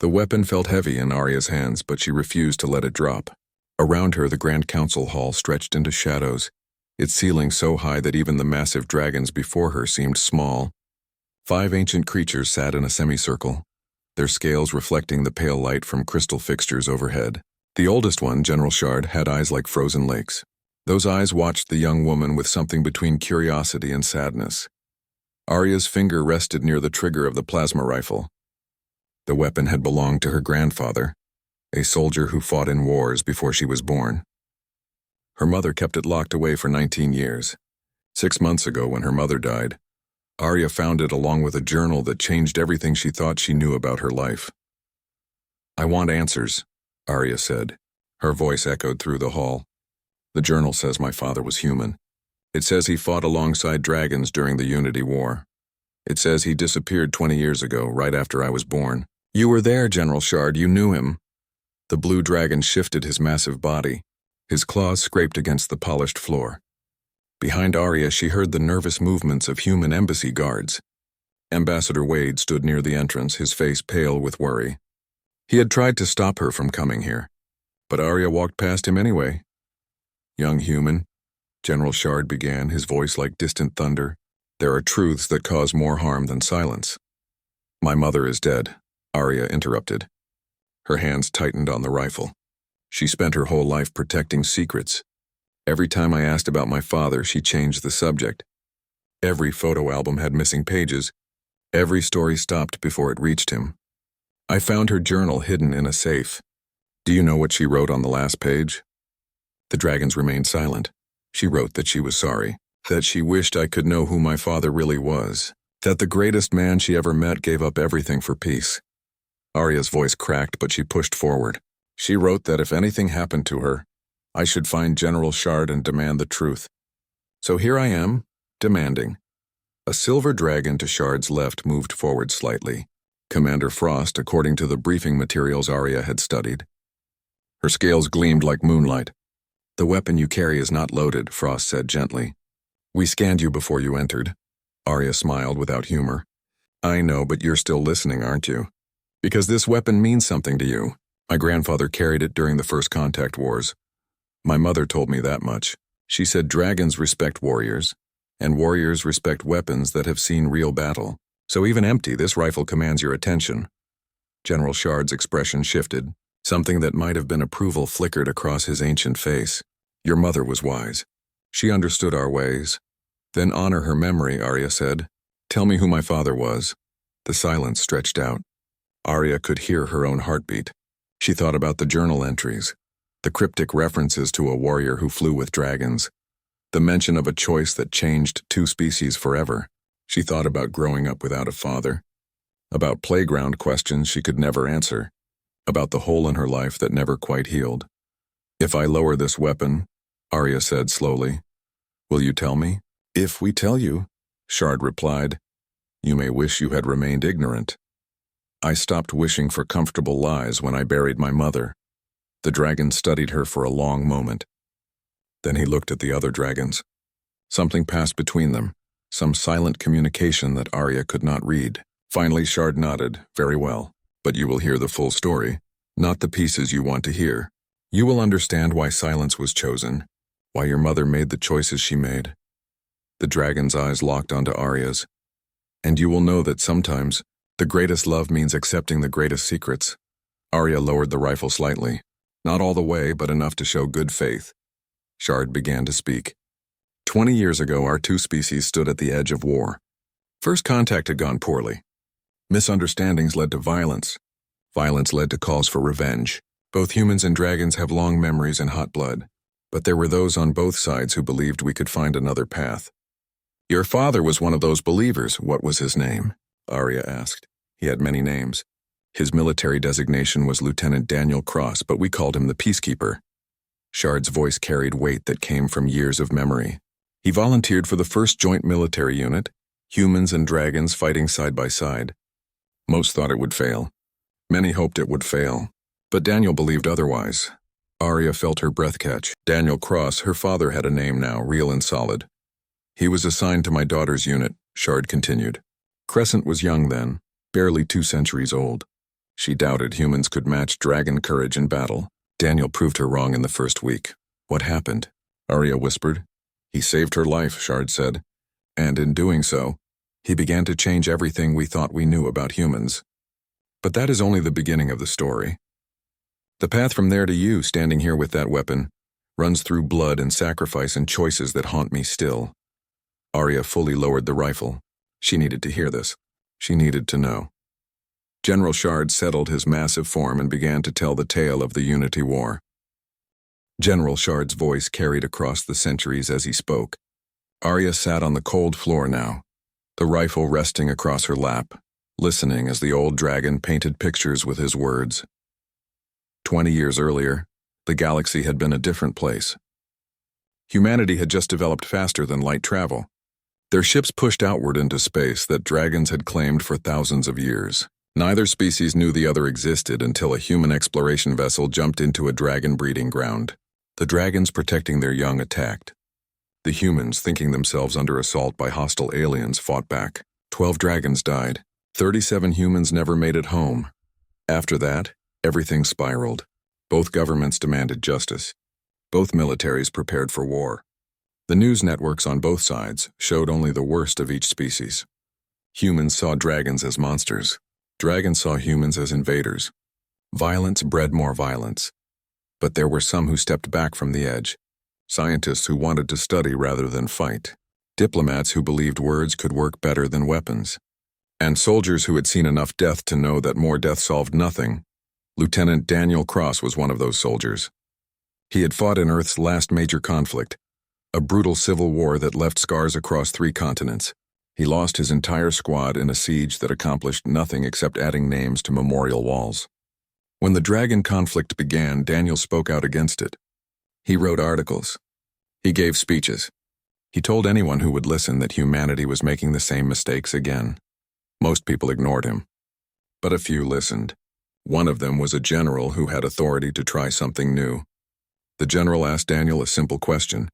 The weapon felt heavy in Arya's hands, but she refused to let it drop. Around her, the Grand Council Hall stretched into shadows, its ceiling so high that even the massive dragons before her seemed small. 5 ancient creatures sat in a semicircle, their scales reflecting the pale light from crystal fixtures overhead. The oldest one, General Shard, had eyes like frozen lakes. Those eyes watched the young woman with something between curiosity and sadness. Arya's finger rested near the trigger of the plasma rifle. The weapon had belonged to her grandfather, a soldier who fought in wars before she was born. Her mother kept it locked away for 19 years. 6 months ago, when her mother died, Arya found it along with a journal that changed everything she thought she knew about her life. "I want answers," Arya said. Her voice echoed through the hall. "The journal says my father was human. It says he fought alongside dragons during the Unity War. It says he disappeared 20 years ago, right after I was born." "You were there, General Shard. You knew him." The blue dragon shifted his massive body. His claws scraped against the polished floor. Behind Arya, she heard the nervous movements of human embassy guards. Ambassador Wade stood near the entrance, his face pale with worry. He had tried to stop her from coming here, but Arya walked past him anyway. "Young human," General Shard began, his voice like distant thunder, "there are truths that cause more harm than silence." "My mother is dead," Arya interrupted. Her hands tightened on the rifle. "She spent her whole life protecting secrets. Every time I asked about my father, she changed the subject. Every photo album had missing pages. Every story stopped before it reached him. I found her journal hidden in a safe. Do you know what she wrote on the last page?" The dragons remained silent. She wrote that she was sorry, that she wished I could know who my father really was, that the greatest man she ever met gave up everything for peace. Arya's voice cracked, but she pushed forward. She wrote that if anything happened to her, I should find General Shard and demand the truth. So here I am, demanding. A silver dragon to Shard's left moved forward slightly. Commander Frost, according to the briefing materials Arya had studied. Her scales gleamed like moonlight. "The weapon you carry is not loaded," Frost said gently. "We scanned you before you entered." Arya smiled without humor. "I know, but you're still listening, aren't you? Because this weapon means something to you. My grandfather carried it during the First Contact Wars. My mother told me that much. She said dragons respect warriors, and warriors respect weapons that have seen real battle. So even empty, this rifle commands your attention." General Shard's expression shifted. Something that might have been approval flickered across his ancient face. "Your mother was wise. She understood our ways." "Then honor her memory," Arya said. "Tell me who my father was." The silence stretched out. Arya could hear her own heartbeat. She thought about the journal entries, the cryptic references to a warrior who flew with dragons, the mention of a choice that changed 2 species forever. She thought about growing up without a father, about playground questions she could never answer, about the hole in her life that never quite healed. "If I lower this weapon," Arya said slowly, "will you tell me?" "If we tell you," Shard replied, "you may wish you had remained ignorant. I stopped wishing for comfortable lies when I buried my mother." The dragon studied her for a long moment. Then he looked at the other dragons. Something passed between them, some silent communication that Arya could not read. Finally, Shard nodded. "Very well. But you will hear the full story, not the pieces you want to hear. You will understand why silence was chosen, why your mother made the choices she made." The dragon's eyes locked onto Arya's. "And you will know that sometimes the greatest love means accepting the greatest secrets." Arya lowered the rifle slightly. Not all the way, but enough to show good faith. Shard began to speak. 20 years ago, our 2 species stood at the edge of war. First contact had gone poorly. Misunderstandings led to violence. Violence led to calls for revenge. Both humans and dragons have long memories and hot blood, but there were those on both sides who believed we could find another path. "Your father was one of those believers. What was his name?" Arya asked. He had many names. His military designation was Lieutenant Daniel Cross, but we called him the Peacekeeper. Shard's voice carried weight that came from years of memory. He volunteered for the 1st Joint Military Unit, humans and dragons fighting side by side. Most thought it would fail. Many hoped it would fail. But Daniel believed otherwise. Arya felt her breath catch. Daniel Cross, her father, had a name now, real and solid. "He was assigned to my daughter's unit," Shard continued. "Crescent was young then, barely 2 centuries old. She doubted humans could match dragon courage in battle. Daniel proved her wrong in the first week. What happened? Arya whispered. He saved her life, Shard said. And in doing so, he began to change everything we thought we knew about humans. But that is only the beginning of the story. The path from there to you, standing here with that weapon, runs through blood and sacrifice and choices that haunt me still. Arya fully lowered the rifle. She needed to hear this. She needed to know. General Shard settled his massive form and began to tell the tale of the Unity War. General Shard's voice carried across the centuries as he spoke. Arya sat on the cold floor now, the rifle resting across her lap, listening as the old dragon painted pictures with his words. 20 years earlier, the galaxy had been a different place. Humanity had just developed faster than light travel. Their ships pushed outward into space that dragons had claimed for thousands of years. Neither species knew the other existed until a human exploration vessel jumped into a dragon breeding ground. The dragons protecting their young attacked. The humans, thinking themselves under assault by hostile aliens, fought back. 12 dragons died. 37 humans never made it home. After that, everything spiraled. Both governments demanded justice. Both militaries prepared for war. The news networks on both sides showed only the worst of each species. Humans saw dragons as monsters. Dragons saw humans as invaders. Violence bred more violence. But there were some who stepped back from the edge. Scientists who wanted to study rather than fight. Diplomats who believed words could work better than weapons. And soldiers who had seen enough death to know that more death solved nothing. Lieutenant Daniel Cross was one of those soldiers. He had fought in Earth's last major conflict, a brutal civil war that left scars across 3 continents. He lost his entire squad in a siege that accomplished nothing except adding names to memorial walls. When the dragon conflict began, Daniel spoke out against it. He wrote articles. He gave speeches. He told anyone who would listen that humanity was making the same mistakes again. Most people ignored him. But a few listened. One of them was a general who had authority to try something new. The general asked Daniel a simple question.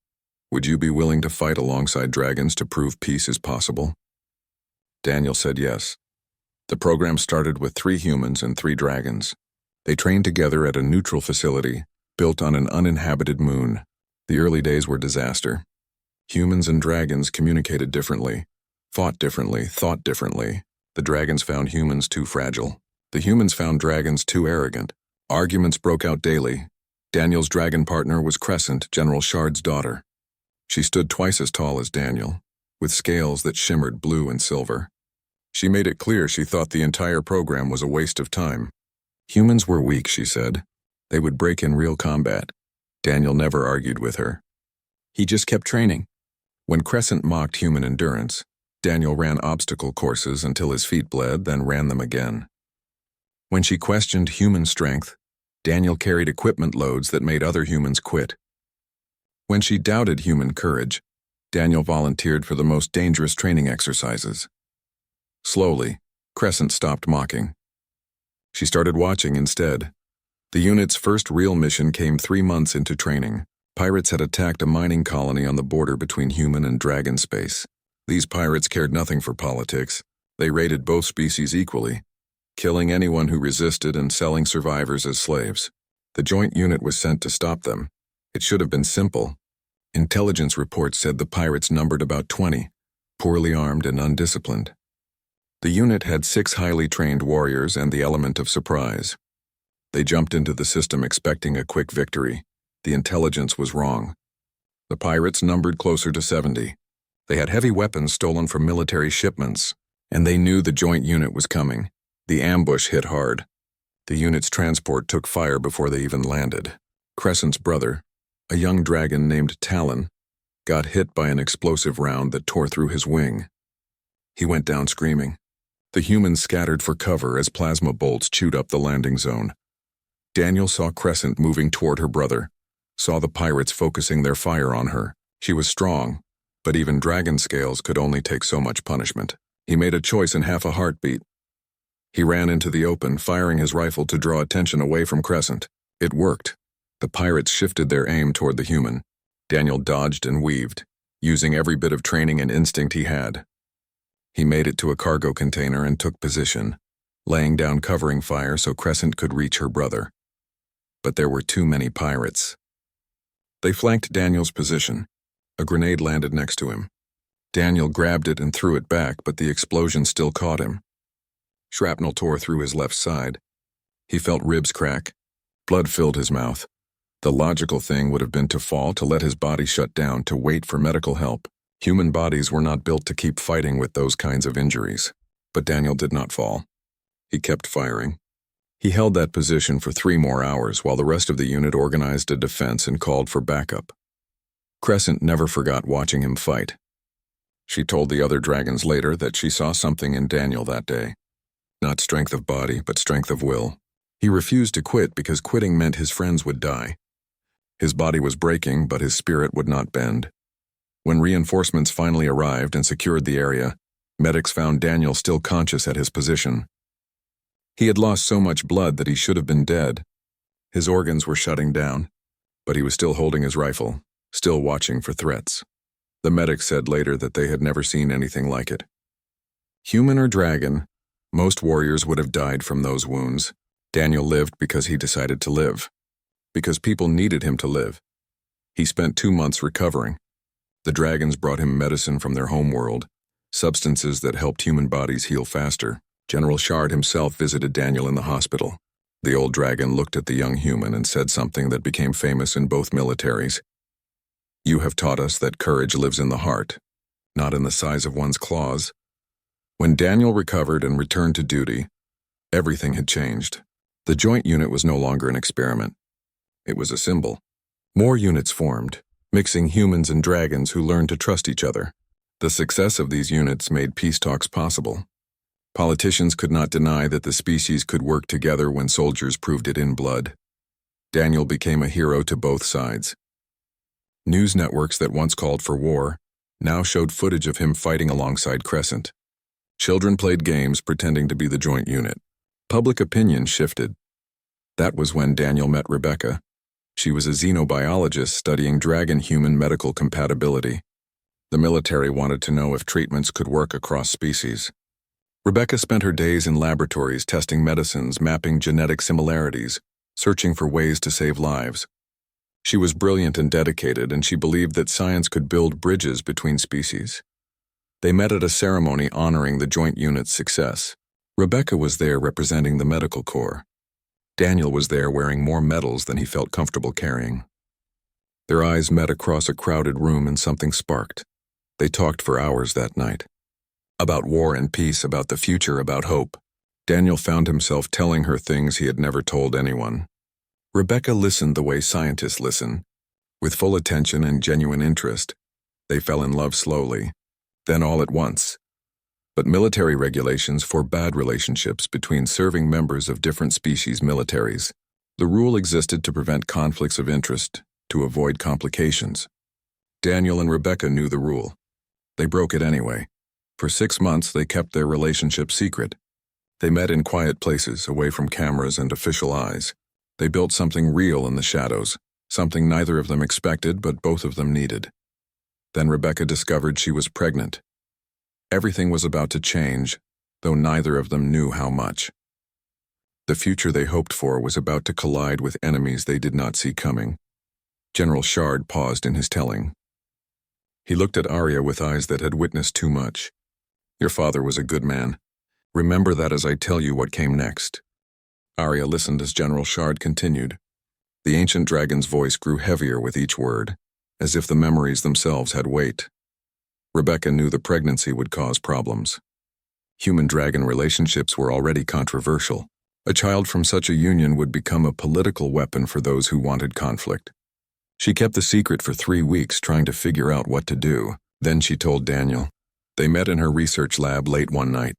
Would you be willing to fight alongside dragons to prove peace is possible? Daniel said yes. The program started with 3 humans and 3 dragons. They trained together at a neutral facility built on an uninhabited moon. The early days were disaster. Humans and dragons communicated differently, fought differently, thought differently. The dragons found humans too fragile. The humans found dragons too arrogant. Arguments broke out daily. Daniel's dragon partner was Crescent, General Shard's daughter. She stood twice as tall as Daniel, with scales that shimmered blue and silver. She made it clear she thought the entire program was a waste of time. Humans were weak, she said. They would break in real combat. Daniel never argued with her. He just kept training. When Crescent mocked human endurance, Daniel ran obstacle courses until his feet bled, then ran them again. When she questioned human strength, Daniel carried equipment loads that made other humans quit. When she doubted human courage, Daniel volunteered for the most dangerous training exercises. Slowly, Crescent stopped mocking. She started watching instead. The unit's first real mission came 3 months into training. Pirates had attacked a mining colony on the border between human and dragon space. These pirates cared nothing for politics. They raided both species equally, killing anyone who resisted and selling survivors as slaves. The joint unit was sent to stop them. It should have been simple. Intelligence reports said the pirates numbered about 20, poorly armed and undisciplined. The unit had 6 highly trained warriors and the element of surprise. They jumped into the system expecting a quick victory. The intelligence was wrong. The pirates numbered closer to 70. They had heavy weapons stolen from military shipments, and they knew the joint unit was coming. The ambush hit hard. The unit's transport took fire before they even landed. Crescent's brother, a young dragon named Talon, got hit by an explosive round that tore through his wing. He went down screaming. The humans scattered for cover as plasma bolts chewed up the landing zone. Daniel saw Crescent moving toward her brother, saw the pirates focusing their fire on her. She was strong, but even dragon scales could only take so much punishment. He made a choice in half a heartbeat. He ran into the open, firing his rifle to draw attention away from Crescent. It worked. The pirates shifted their aim toward the human. Daniel dodged and weaved, using every bit of training and instinct he had. He made it to a cargo container and took position. laying down covering fire so Crescent could reach her brother. But there were too many pirates. They flanked Daniel's position. A grenade landed next to him. Daniel grabbed it and threw it back, but the explosion still caught him. Shrapnel tore through his left side. He felt ribs crack. Blood filled his mouth. The logical thing would have been to fall, to let his body shut down, to wait for medical help. Human bodies were not built to keep fighting with those kinds of injuries. But Daniel did not fall. He kept firing. He held that position for 3 more hours while the rest of the unit organized a defense and called for backup. Crescent never forgot watching him fight. She told the other dragons later that she saw something in Daniel that day. Not strength of body, but strength of will. He refused to quit because quitting meant his friends would die. His body was breaking, but his spirit would not bend. When reinforcements finally arrived and secured the area, medics found Daniel still conscious at his position. He had lost so much blood that he should have been dead. His organs were shutting down, but he was still holding his rifle, still watching for threats. The medics said later that they had never seen anything like it. Human or dragon, most warriors would have died from those wounds. Daniel lived because he decided to live. Because people needed him to live. He spent 2 months recovering. The dragons brought him medicine from their homeworld, substances that helped human bodies heal faster. General Shard himself visited Daniel in the hospital. The old dragon looked at the young human and said something that became famous in both militaries. "You have taught us that courage lives in the heart, not in the size of one's claws." When Daniel recovered and returned to duty, everything had changed. The joint unit was no longer an experiment. It was a symbol. More units formed, mixing humans and dragons who learned to trust each other. The success of these units made peace talks possible. Politicians could not deny that the species could work together when soldiers proved it in blood. Daniel became a hero to both sides. News networks that once called for war now showed footage of him fighting alongside Crescent. Children played games pretending to be the joint unit. Public opinion shifted. That was when Daniel met Rebecca. She was a xenobiologist studying dragon-human medical compatibility. The military wanted to know if treatments could work across species. Rebecca spent her days in laboratories testing medicines, mapping genetic similarities, searching for ways to save lives. She was brilliant and dedicated, and she believed that science could build bridges between species. They met at a ceremony honoring the joint unit's success. Rebecca was there representing the medical corps. Daniel was there wearing more medals than he felt comfortable carrying. Their eyes met across a crowded room and something sparked. They talked for hours that night. About war and peace, about the future, about hope. Daniel found himself telling her things he had never told anyone. Rebecca listened the way scientists listen, with full attention and genuine interest. They fell in love slowly, then all at once. But military regulations forbade relationships between serving members of different species militaries. The rule existed to prevent conflicts of interest, to avoid complications. Daniel and Rebecca knew the rule. They broke it anyway. For 6 months, they kept their relationship secret. They met in quiet places, away from cameras and official eyes. They built something real in the shadows, something neither of them expected but both of them needed. Then Rebecca discovered she was pregnant. Everything was about to change, though neither of them knew how much. The future they hoped for was about to collide with enemies they did not see coming. General Shard paused in his telling. He looked at Arya with eyes that had witnessed too much. "Your father was a good man. Remember that as I tell you what came next." Arya listened as General Shard continued. The ancient dragon's voice grew heavier with each word, as if the memories themselves had weight. Rebecca knew the pregnancy would cause problems. Human-dragon relationships were already controversial. A child from such a union would become a political weapon for those who wanted conflict. She kept the secret for 3 weeks, trying to figure out what to do. Then she told Daniel. They met in her research lab late one night.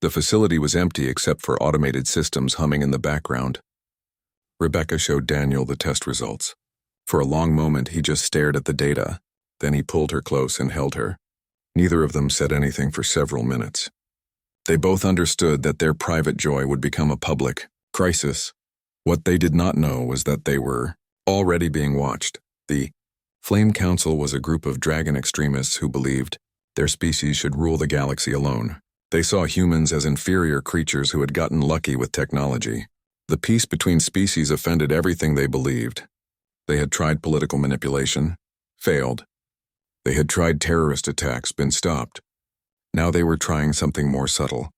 The facility was empty except for automated systems humming in the background. Rebecca showed Daniel the test results. For a long moment, he just stared at the data. Then he pulled her close and held her. Neither of them said anything for several minutes. They both understood that their private joy would become a public crisis. What they did not know was that they were already being watched. The Flame Council was a group of dragon extremists who believed their species should rule the galaxy alone. They saw humans as inferior creatures who had gotten lucky with technology. The peace between species offended everything they believed. They had tried political manipulation, failed. They had tried terrorist attacks, been stopped. Now they were trying something more subtle.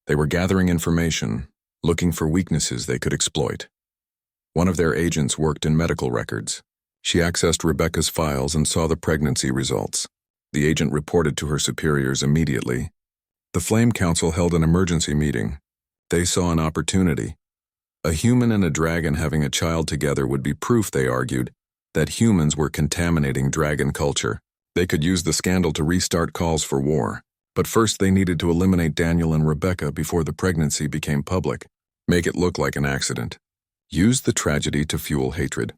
They were gathering information, looking for weaknesses they could exploit. One of their agents worked in medical records. She accessed Rebecca's files and saw the pregnancy results. The agent reported to her superiors immediately. The Flame Council held an emergency meeting. They saw an opportunity. A human and a dragon having a child together would be proof, they argued, that humans were contaminating dragon culture. They could use the scandal to restart calls for war. But first they needed to eliminate Daniel and Rebecca before the pregnancy became public. Make it look like an accident. Use the tragedy to fuel hatred.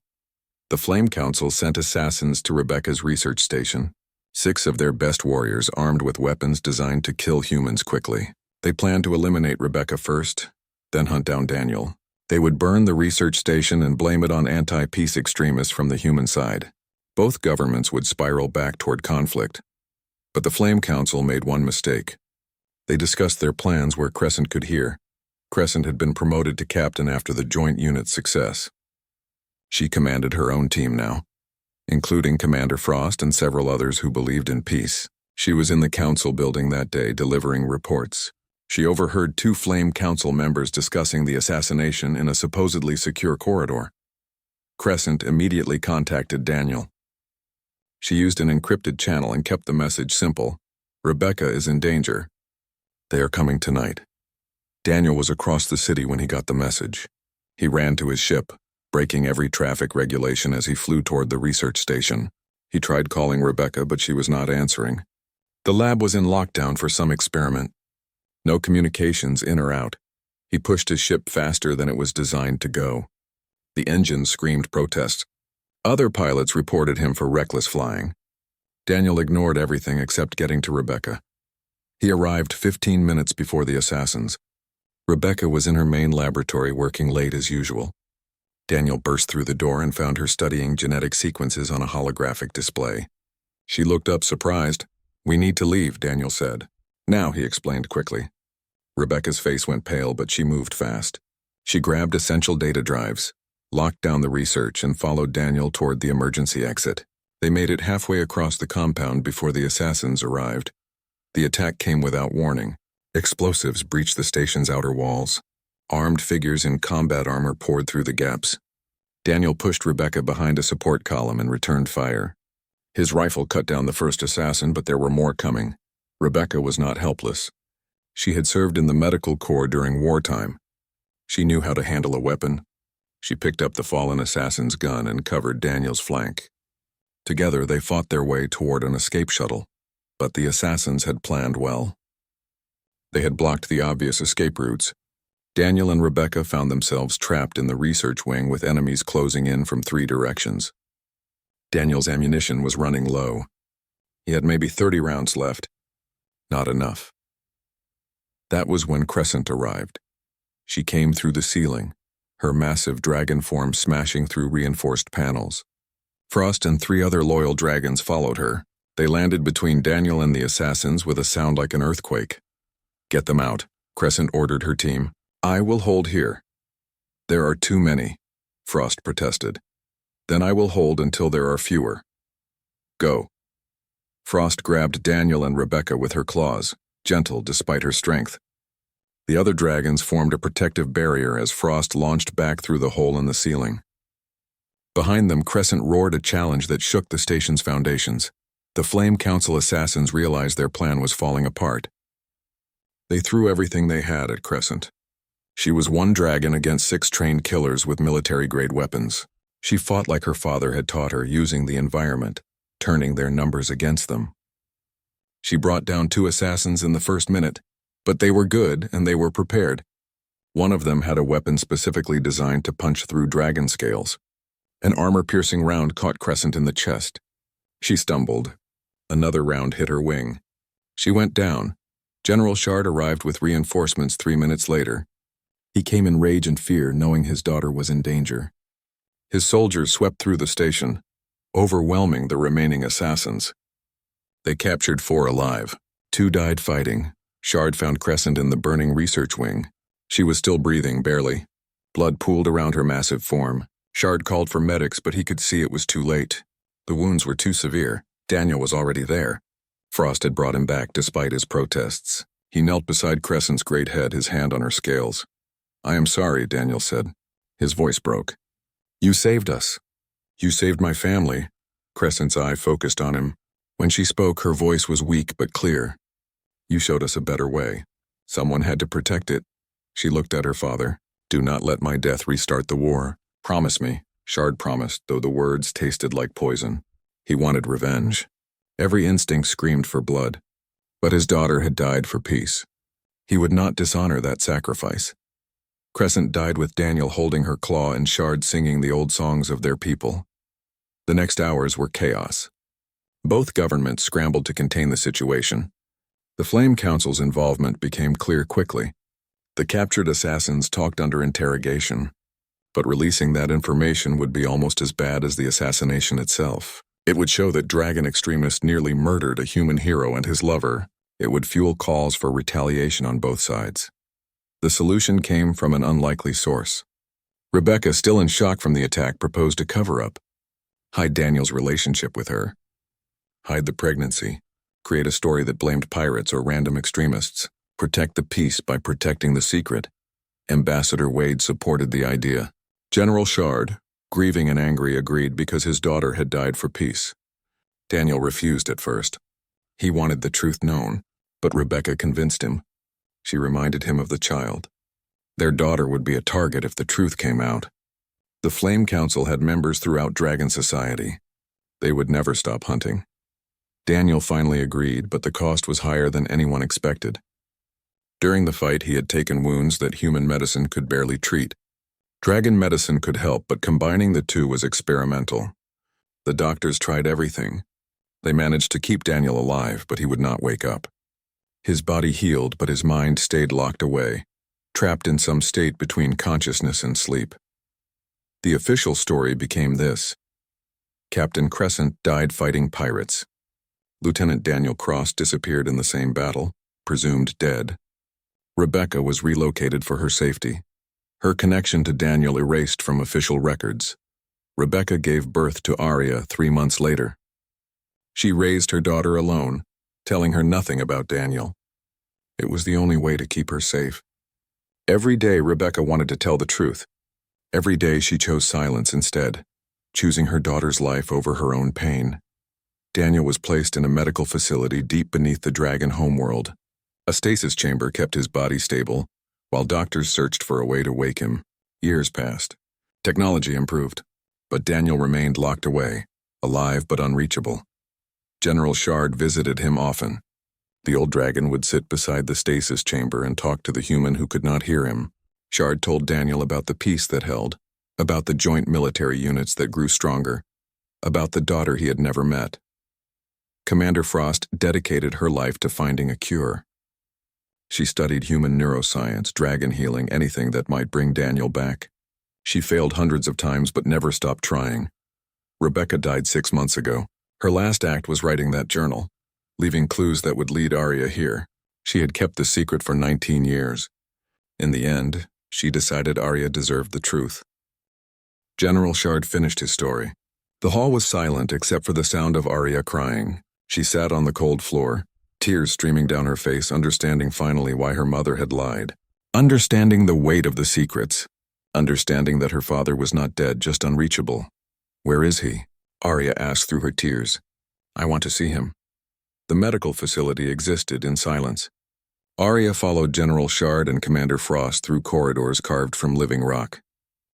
The Flame Council sent assassins to Rebecca's research station. 6 of their best warriors armed with weapons designed to kill humans quickly. They planned to eliminate Rebecca first, then hunt down Daniel. They would burn the research station and blame it on anti-peace extremists from the human side. Both governments would spiral back toward conflict. But the Flame Council made one mistake. They discussed their plans where Crescent could hear. Crescent had been promoted to captain after the joint unit's success. She commanded her own team now, including Commander Frost and several others who believed in peace. She was in the council building that day delivering reports. She overheard 2 Flame Council members discussing the assassination in a supposedly secure corridor. Crescent immediately contacted Daniel. She used an encrypted channel and kept the message simple. Rebecca is in danger. They are coming tonight. Daniel was across the city when he got the message. He ran to his ship, breaking every traffic regulation as he flew toward the research station. He tried calling Rebecca, but she was not answering. The lab was in lockdown for some experiment. No communications in or out. He pushed his ship faster than it was designed to go. The engines screamed protest. Other pilots reported him for reckless flying. Daniel ignored everything except getting to Rebecca. He arrived 15 minutes before the assassins. Rebecca was in her main laboratory working late as usual. Daniel burst through the door and found her studying genetic sequences on a holographic display. She looked up surprised. "We need to leave," Daniel said. "Now," he explained quickly. Rebecca's face went pale, but she moved fast. She grabbed essential data drives, locked down the research, and followed Daniel toward the emergency exit. They made it halfway across the compound before the assassins arrived. The attack came without warning. Explosives breached the station's outer walls. Armed figures in combat armor poured through the gaps. Daniel pushed Rebecca behind a support column and returned fire. His rifle cut down the first assassin, but there were more coming. Rebecca was not helpless. She had served in the medical corps during wartime. She knew how to handle a weapon. She picked up the fallen assassin's gun and covered Daniel's flank. Together, they fought their way toward an escape shuttle, but the assassins had planned well. They had blocked the obvious escape routes. Daniel and Rebecca found themselves trapped in the research wing with enemies closing in from 3 directions. Daniel's ammunition was running low. He had maybe 30 rounds left. Not enough. That was when Crescent arrived. She came through the ceiling, her massive dragon form smashing through reinforced panels. Frost and 3 other loyal dragons followed her. They landed between Daniel and the assassins with a sound like an earthquake. "Get them out," Crescent ordered her team. "I will hold here." "There are too many," Frost protested. "Then I will hold until there are fewer." "Go." Frost grabbed Daniel and Rebecca with her claws, gentle despite her strength. The other dragons formed a protective barrier as Frost launched back through the hole in the ceiling. Behind them, Crescent roared a challenge that shook the station's foundations. The Flame Council assassins realized their plan was falling apart. They threw everything they had at Crescent. She was 1 dragon against 6 trained killers with military-grade weapons. She fought like her father had taught her, using the environment, turning their numbers against them. She brought down 2 assassins in the first minute, but they were good and they were prepared. One of them had a weapon specifically designed to punch through dragon scales. An armor-piercing round caught Crescent in the chest. She stumbled. Another round hit her wing. She went down. General Shard arrived with reinforcements 3 minutes later. He came in rage and fear, knowing his daughter was in danger. His soldiers swept through the station, overwhelming the remaining assassins. They captured 4 alive. 2 died fighting. Shard found Crescent in the burning research wing. She was still breathing, barely. Blood pooled around her massive form. Shard called for medics, but he could see it was too late. The wounds were too severe. Daniel was already there. Frost had brought him back despite his protests. He knelt beside Crescent's great head, his hand on her scales. "I am sorry," Daniel said. His voice broke. "You saved us. You saved my family." Crescent's eye focused on him. When she spoke, her voice was weak but clear. "You showed us a better way. Someone had to protect it." She looked at her father. "Do not let my death restart the war. Promise me." Shard promised, though the words tasted like poison. He wanted revenge. Every instinct screamed for blood. But his daughter had died for peace. He would not dishonor that sacrifice. Crescent died with Daniel holding her claw and Shard singing the old songs of their people. The next hours were chaos. Both governments scrambled to contain the situation. The Flame Council's involvement became clear quickly. The captured assassins talked under interrogation, but releasing that information would be almost as bad as the assassination itself. It would show that dragon extremists nearly murdered a human hero and his lover. It would fuel calls for retaliation on both sides. The solution came from an unlikely source. Rebecca, still in shock from the attack, proposed a cover-up. Hide Daniel's relationship with her. Hide the pregnancy. Create a story that blamed pirates or random extremists. Protect the peace by protecting the secret. Ambassador Wade supported the idea. General Shard, grieving and angry, agreed because his daughter had died for peace. Daniel refused at first. He wanted the truth known, but Rebecca convinced him. She reminded him of the child. Their daughter would be a target if the truth came out. The Flame Council had members throughout Dragon Society. They would never stop hunting. Daniel finally agreed, but the cost was higher than anyone expected. During the fight, he had taken wounds that human medicine could barely treat. Dragon medicine could help, but combining the two was experimental. The doctors tried everything. They managed to keep Daniel alive, but he would not wake up. His body healed, but his mind stayed locked away, trapped in some state between consciousness and sleep. The official story became this. Captain Crescent died fighting pirates. Lieutenant Daniel Cross disappeared in the same battle, presumed dead. Rebecca was relocated for her safety. Her connection to Daniel erased from official records. Rebecca gave birth to Arya 3 months later. She raised her daughter alone, telling her nothing about Daniel. It was the only way to keep her safe. Every day Rebecca wanted to tell the truth. Every day she chose silence instead, choosing her daughter's life over her own pain. Daniel was placed in a medical facility deep beneath the dragon homeworld. A stasis chamber kept his body stable, while doctors searched for a way to wake him. Years passed. Technology improved, but Daniel remained locked away, alive but unreachable. General Shard visited him often. The old dragon would sit beside the stasis chamber and talk to the human who could not hear him. Shard told Daniel about the peace that held, about the joint military units that grew stronger, about the daughter he had never met. Commander Frost dedicated her life to finding a cure. She studied human neuroscience, dragon healing, anything that might bring Daniel back. She failed hundreds of times but never stopped trying. Rebecca died 6 months ago. Her last act was writing that journal, leaving clues that would lead Arya here. She had kept the secret for 19 years. In the end, she decided Arya deserved the truth. General Shard finished his story. The hall was silent except for the sound of Arya crying. She sat on the cold floor, tears streaming down her face, understanding finally why her mother had lied. Understanding the weight of the secrets. Understanding that her father was not dead, just unreachable. "Where is he?" Arya asked through her tears. "I want to see him." The medical facility existed in silence. Arya followed General Shard and Commander Frost through corridors carved from living rock.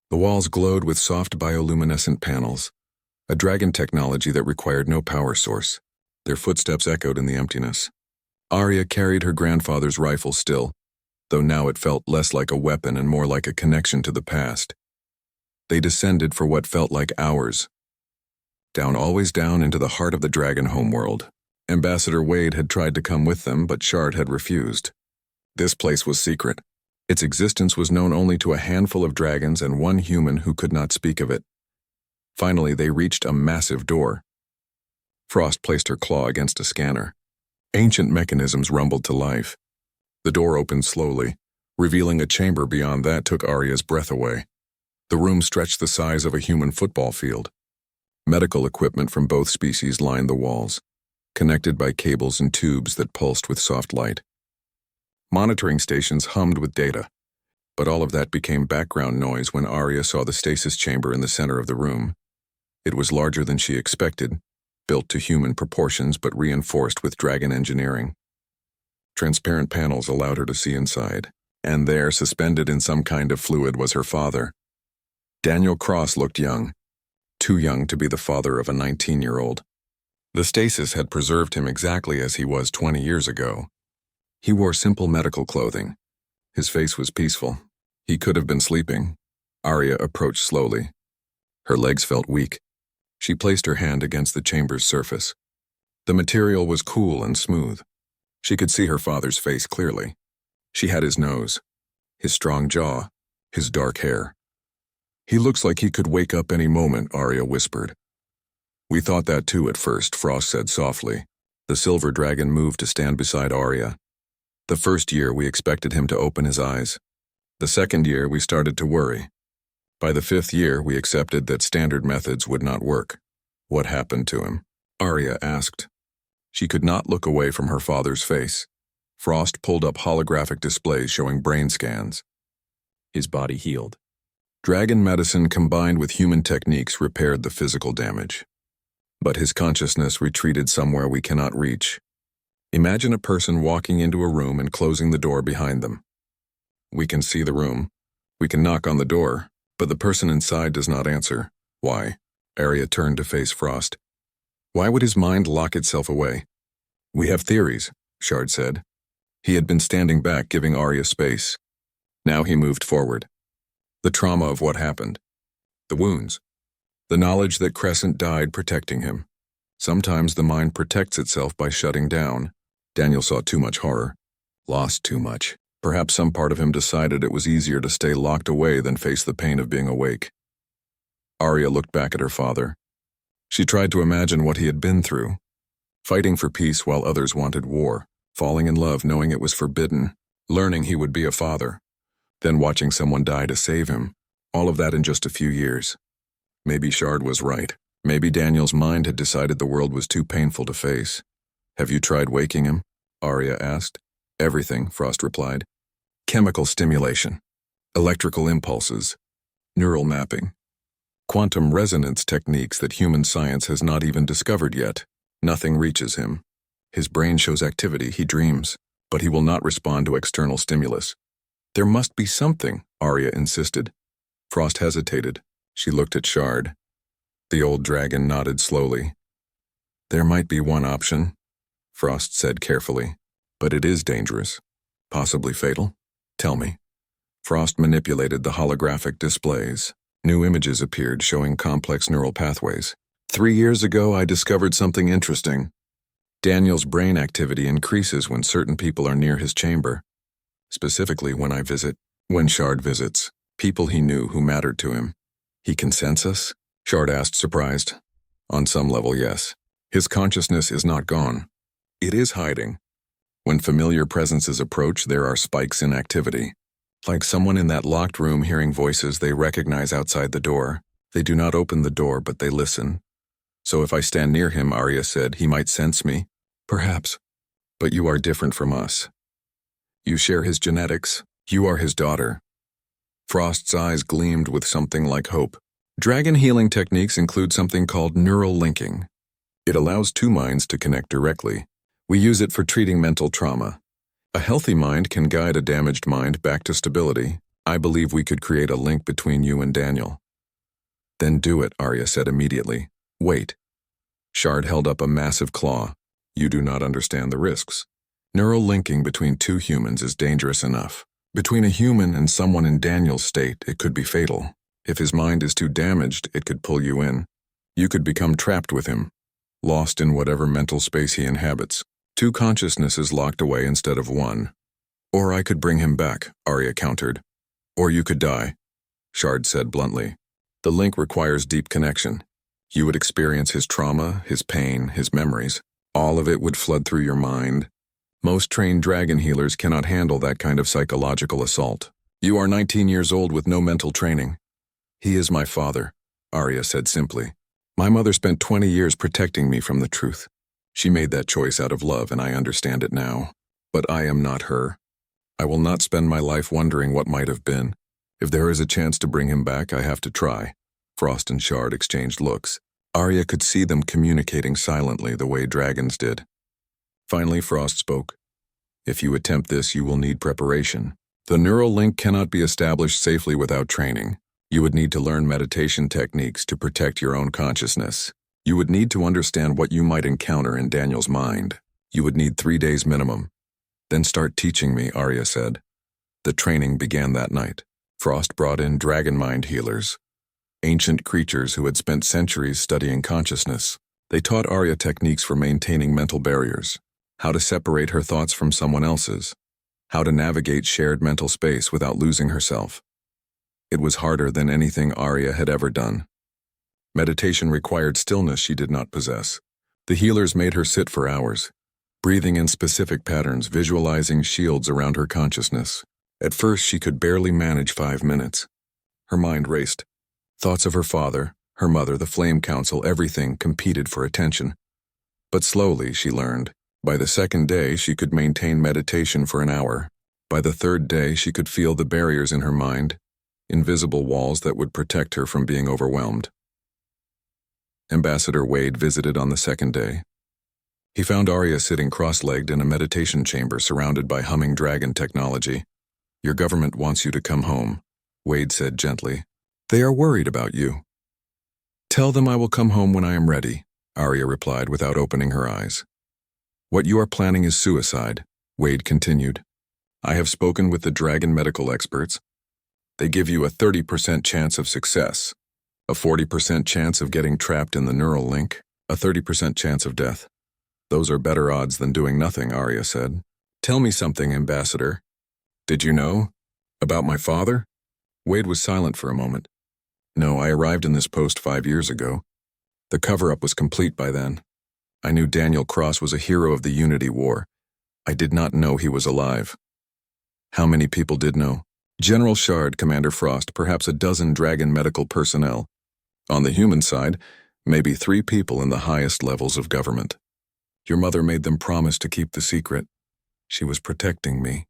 The walls glowed with soft bioluminescent panels, a dragon technology that required no power source. Their footsteps echoed in the emptiness. Arya carried her grandfather's rifle still, though now it felt less like a weapon and more like a connection to the past. They descended for what felt like hours. Down, always down into the heart of the dragon homeworld. Ambassador Wade had tried to come with them, but Shard had refused. This place was secret. Its existence was known only to a handful of dragons and one human who could not speak of it. Finally, they reached a massive door. Frost placed her claw against a scanner. Ancient mechanisms rumbled to life. The door opened slowly, revealing a chamber beyond that took Arya's breath away. The room stretched the size of a human football field. Medical equipment from both species lined the walls, connected by cables and tubes that pulsed with soft light. Monitoring stations hummed with data, but all of that became background noise when Arya saw the stasis chamber in the center of the room. It was larger than she expected, built to human proportions but reinforced with dragon engineering. Transparent panels allowed her to see inside, and there, suspended in some kind of fluid, was her father. Daniel Cross looked young, too young to be the father of a 19-year-old. The stasis had preserved him exactly as he was 20 years ago. He wore simple medical clothing. His face was peaceful. He could have been sleeping. Arya approached slowly. Her legs felt weak. She placed her hand against the chamber's surface. The material was cool and smooth. She could see her father's face clearly. She had his nose, his strong jaw, his dark hair. "He looks like he could wake up any moment," Arya whispered. "We thought that too at first," Frost said softly. The silver dragon moved to stand beside Arya. "The first year we expected him to open his eyes. The second year we started to worry. By the 5th year we accepted that standard methods would not work." "What happened to him?" Arya asked. She could not look away from her father's face. Frost pulled up holographic displays showing brain scans. "His body healed. Dragon medicine combined with human techniques repaired the physical damage. But his consciousness retreated somewhere we cannot reach. Imagine a person walking into a room and closing the door behind them. We can see the room. We can knock on the door, but the person inside does not answer. Why?" Arya turned to face Frost. "Why would his mind lock itself away?" "We have theories," Shard said. He had been standing back, giving Arya space. Now he moved forward. The trauma of what happened. The wounds. The knowledge that Crescent died protecting him. Sometimes the mind protects itself by shutting down. Daniel saw too much horror. Lost too much. Perhaps some part of him decided it was easier to stay locked away than face the pain of being awake. Arya looked back at her father. She tried to imagine what he had been through. Fighting for peace while others wanted war. Falling in love knowing it was forbidden. Learning he would be a father. Then watching someone die to save him. All of that in just a few years. Maybe Shard was right. Maybe Daniel's mind had decided the world was too painful to face. "Have you tried waking him?" Arya asked. "Everything," Frost replied. "Chemical stimulation. Electrical impulses. Neural mapping. Quantum resonance techniques that human science has not even discovered yet. Nothing reaches him. His brain shows activity, he dreams, but he will not respond to external stimulus." "There must be something," Arya insisted. Frost hesitated. She looked at Shard. The old dragon nodded slowly. "There might be one option," Frost said carefully, "but it is dangerous. Possibly fatal. Tell me." Frost manipulated the holographic displays. New images appeared showing complex neural pathways. 3 years ago, I discovered something interesting. Daniel's brain activity increases when certain people are near his chamber. Specifically when Shard visits, people he knew who mattered to him. "He can sense us?" Shard asked, surprised. "On some level, yes. His consciousness is not gone. It is hiding. When familiar presences approach, there are spikes in activity. Like someone in that locked room hearing voices they recognize outside the door. They do not open the door, but they listen. So if I stand near him," Arya said, "he might sense me." "Perhaps. But you are different from us. You share his genetics. You are his daughter." Frost's eyes gleamed with something like hope. Dragon healing techniques include something called neural linking. It allows two minds to connect directly. We use it for treating mental trauma. A healthy mind can guide a damaged mind back to stability. I believe we could create a link between you and Daniel. "Then do it," Arya said immediately. "Wait." Shard held up a massive claw. "You do not understand the risks. Neural linking between two humans is dangerous enough. Between a human and someone in Daniel's state, it could be fatal. If his mind is too damaged, it could pull you in. You could become trapped with him, lost in whatever mental space he inhabits. 2 consciousnesses locked away instead of 1. Or I could bring him back," Arya countered. "Or you could die," Shard said bluntly. "The link requires deep connection. You would experience his trauma, his pain, his memories. All of it would flood through your mind. Most trained dragon healers cannot handle that kind of psychological assault. You are 19 years old with no mental training. He is my father, Arya said simply. My mother spent 20 years protecting me from the truth. She made that choice out of love, and I understand it now. But I am not her. I will not spend my life wondering what might have been. If there is a chance to bring him back, I have to try. Frost and Shard exchanged looks. Arya could see them communicating silently the way dragons did. Finally, Frost spoke. If you attempt this, you will need preparation. The neural link cannot be established safely without training. You would need to learn meditation techniques to protect your own consciousness. You would need to understand what you might encounter in Daniel's mind. You would need 3 days minimum. Then start teaching me, Arya said. The training began that night. Frost brought in dragon mind healers, ancient creatures who had spent centuries studying consciousness. They taught Arya techniques for maintaining mental barriers, how to separate her thoughts from someone else's, how to navigate shared mental space without losing herself. It was harder than anything Arya had ever done. Meditation required stillness she did not possess. The healers made her sit for hours, breathing in specific patterns, visualizing shields around her consciousness. At first, she could barely manage 5 minutes. Her mind raced. Thoughts of her father, her mother, the Flame Council, everything competed for attention. But slowly, she learned. By the second day, she could maintain meditation for an hour. By the third day, she could feel the barriers in her mind, invisible walls that would protect her from being overwhelmed. Ambassador Wade visited on the second day. He found Arya sitting cross-legged in a meditation chamber surrounded by humming dragon technology. Your government wants you to come home, Wade said gently. They are worried about you. Tell them I will come home when I am ready, Arya replied without opening her eyes. What you are planning is suicide, Wade continued. I have spoken with the dragon medical experts. They give you a 30% chance of success, a 40% chance of getting trapped in the neural link, a 30% chance of death. Those are better odds than doing nothing, Arya said. Tell me something, Ambassador. Did you know? About my father? Wade was silent for a moment. No, I arrived in this post 5 years ago. The cover-up was complete by then. I knew Daniel Cross was a hero of the Unity War. I did not know he was alive. How many people did know? General Shard, Commander Frost, perhaps a dozen dragon medical personnel. On the human side, maybe 3 people in the highest levels of government. Your mother made them promise to keep the secret. She was protecting me,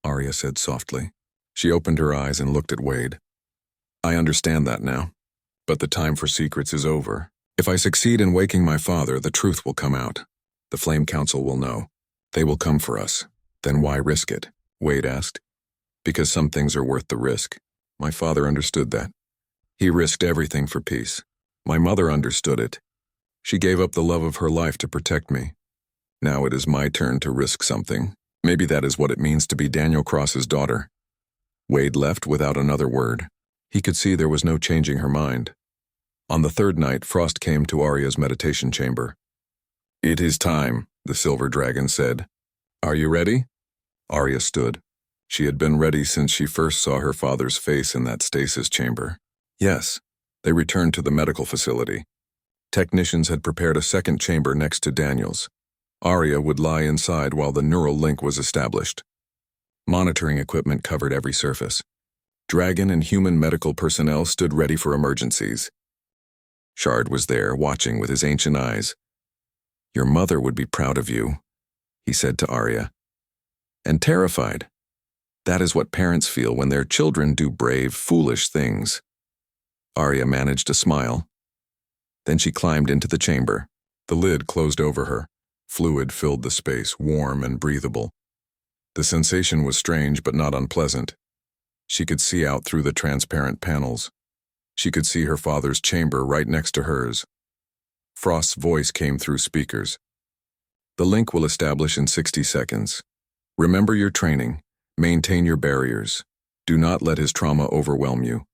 Arya said softly. She opened her eyes and looked at Wade. I understand that now, but the time for secrets is over. If I succeed in waking my father, the truth will come out. The Flame Council will know. They will come for us. Then why risk it? Wade asked. Because some things are worth the risk. My father understood that. He risked everything for peace. My mother understood it. She gave up the love of her life to protect me. Now it is my turn to risk something. Maybe that is what it means to be Daniel Cross's daughter. Wade left without another word. He could see there was no changing her mind. On the third night, Frost came to Arya's meditation chamber. It is time, the silver dragon said. Are you ready? Arya stood. She had been ready since she first saw her father's face in that stasis chamber. Yes, they returned to the medical facility. Technicians had prepared a second chamber next to Daniel's. Arya would lie inside while the neural link was established. Monitoring equipment covered every surface. Dragon and human medical personnel stood ready for emergencies. Shard was there, watching with his ancient eyes. Your mother would be proud of you, he said to Arya. And terrified. That is what parents feel when their children do brave, foolish things. Arya managed a smile. Then she climbed into the chamber. The lid closed over her. Fluid filled the space, warm and breathable. The sensation was strange but not unpleasant. She could see out through the transparent panels. She could see her father's chamber right next to hers. Frost's voice came through speakers. The link will establish in 60 seconds. Remember your training. Maintain your barriers. Do not let his trauma overwhelm you.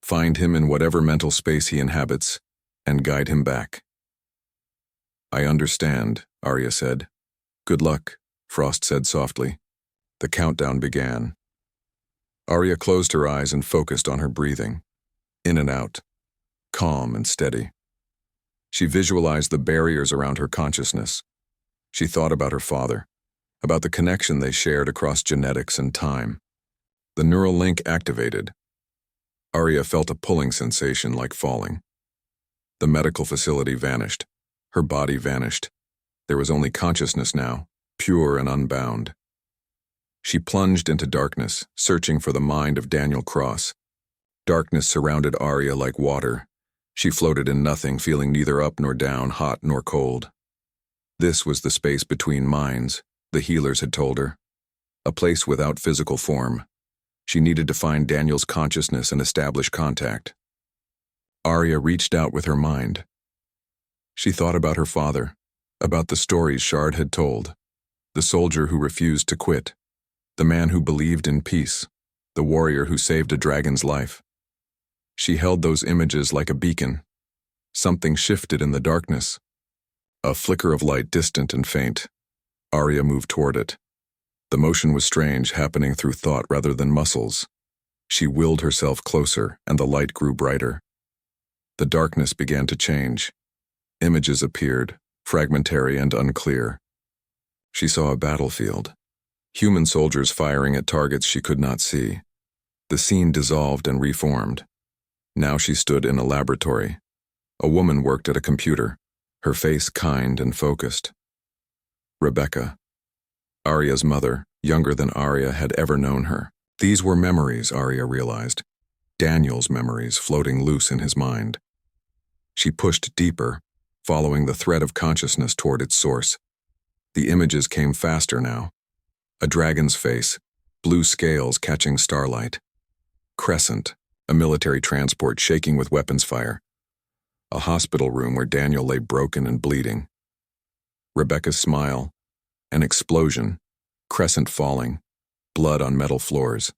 Find him in whatever mental space he inhabits, and guide him back. I understand, Arya said. Good luck, Frost said softly. The countdown began. Arya closed her eyes and focused on her breathing. In and out, calm and steady. She visualized the barriers around her consciousness. She thought about her father. about the connection they shared across genetics and time. The neural link activated. Arya felt a pulling sensation like falling. The medical facility vanished. Her body vanished. There was only consciousness now, pure and unbound. She plunged into darkness, searching for the mind of Daniel Cross. Darkness surrounded Arya like water. She floated in nothing, feeling neither up nor down, hot nor cold. This was the space between minds, the healers had told her. A place without physical form. She needed to find Daniel's consciousness and establish contact. Arya reached out with her mind. She thought about her father, about the stories Shard had told, the soldier who refused to quit, the man who believed in peace, the warrior who saved a dragon's life. She held those images like a beacon. Something shifted in the darkness. A flicker of light, distant and faint. Arya moved toward it. The motion was strange, happening through thought rather than muscles. She willed herself closer, and the light grew brighter. The darkness began to change. Images appeared, fragmentary and unclear. She saw a battlefield. Human soldiers firing at targets she could not see. The scene dissolved and reformed. Now she stood in a laboratory. A woman worked at a computer, her face kind and focused. Rebecca, Arya's mother, younger than Arya had ever known her. These were memories, Arya realized. Daniel's memories floating loose in his mind. She pushed deeper, following the thread of consciousness toward its source. The images came faster now. A dragon's face, blue scales catching starlight. Crescent, a military transport shaking with weapons fire. A hospital room where Daniel lay broken and bleeding. Rebecca's smile. An explosion. Crescent falling. Blood on metal floors.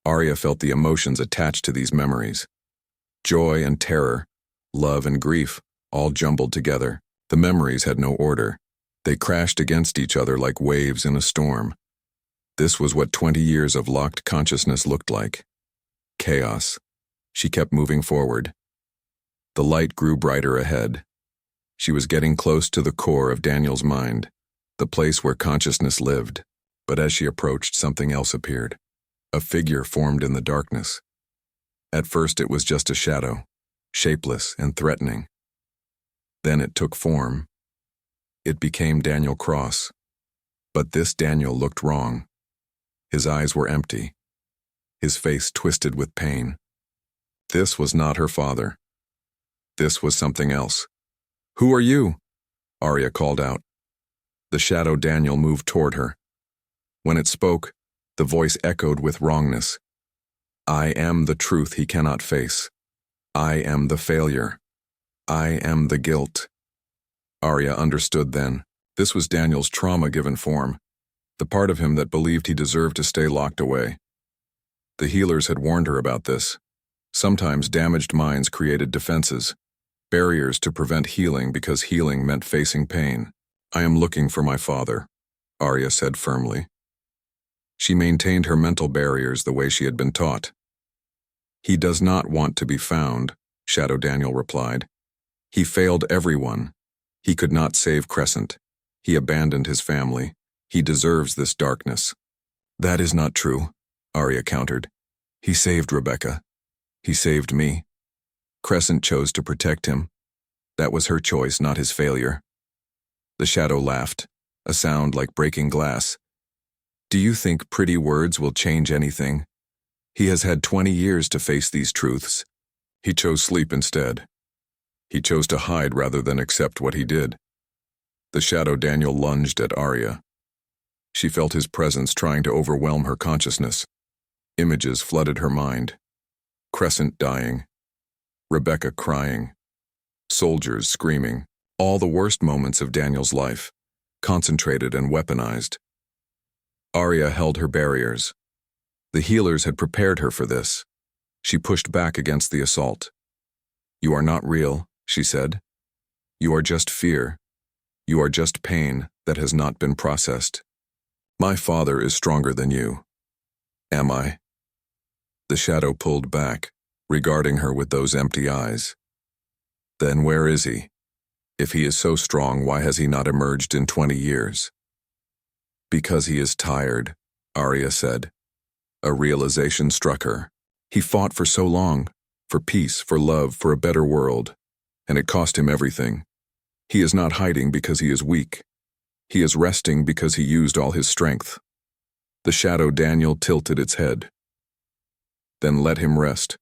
Arya felt the emotions attached to these memories. Joy and terror, love and grief, all jumbled together. The memories had no order. They crashed against each other like waves in a storm. This was what 20 years of locked consciousness looked like. Chaos. She kept moving forward. The light grew brighter ahead. She was getting close to the core of Daniel's mind, the place where consciousness lived. But as she approached, something else appeared. A figure formed in the darkness. At first it was just a shadow, shapeless and threatening. Then it took form. It became Daniel Cross. But this Daniel looked wrong. His eyes were empty. His face twisted with pain. This was not her father. This was something else. "Who are you?" Arya called out. The shadow Daniel moved toward her. When it spoke, the voice echoed with wrongness. "I am the truth he cannot face. I am the failure. I am the guilt." Arya understood then. This was Daniel's trauma given form, the part of him that believed he deserved to stay locked away. The healers had warned her about this. Sometimes damaged minds created defenses, barriers to prevent healing because healing meant facing pain. "I am looking for my father," Arya said firmly. She maintained her mental barriers the way she had been taught. "He does not want to be found," Shadow Daniel replied. "He failed everyone. He could not save Crescent. He abandoned his family. He deserves this darkness." "That is not true," Arya countered. "He saved Rebecca. He saved me. Crescent chose to protect him. That was her choice, not his failure." The shadow laughed, a sound like breaking glass. "Do you think pretty words will change anything? He has had 20 years to face these truths. He chose sleep instead. He chose to hide rather than accept what he did." The shadow Daniel lunged at Arya. She felt his presence trying to overwhelm her consciousness. Images flooded her mind. Crescent dying. Rebecca crying. Soldiers screaming. All the worst moments of Daniel's life, concentrated and weaponized. Arya held her barriers. The healers had prepared her for this. She pushed back against the assault. "You are not real," she said. "You are just fear. You are just pain that has not been processed. My father is stronger than you." "Am I?" The shadow pulled back, regarding her with those empty eyes. "Then where is he? If he is so strong, why has he not emerged in 20 years?" Because he is tired, Arya said. A realization struck her. He fought for so long, for peace, for love, for a better world, and it cost him everything. He is not hiding because he is weak. He is resting because he used all his strength. The shadow Daniel tilted its head. Then let him rest.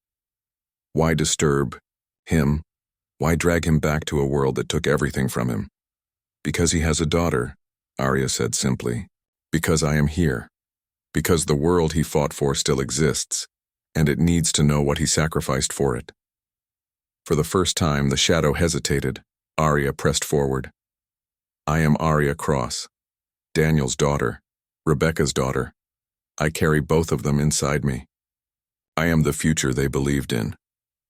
Why disturb him? Why drag him back to a world that took everything from him? Because he has a daughter, Arya said simply. Because I am here. Because the world he fought for still exists, and it needs to know what he sacrificed for it. For the first time, the shadow hesitated. Arya pressed forward. I am Arya Cross, Daniel's daughter, Rebecca's daughter. I carry both of them inside me. I am the future they believed in,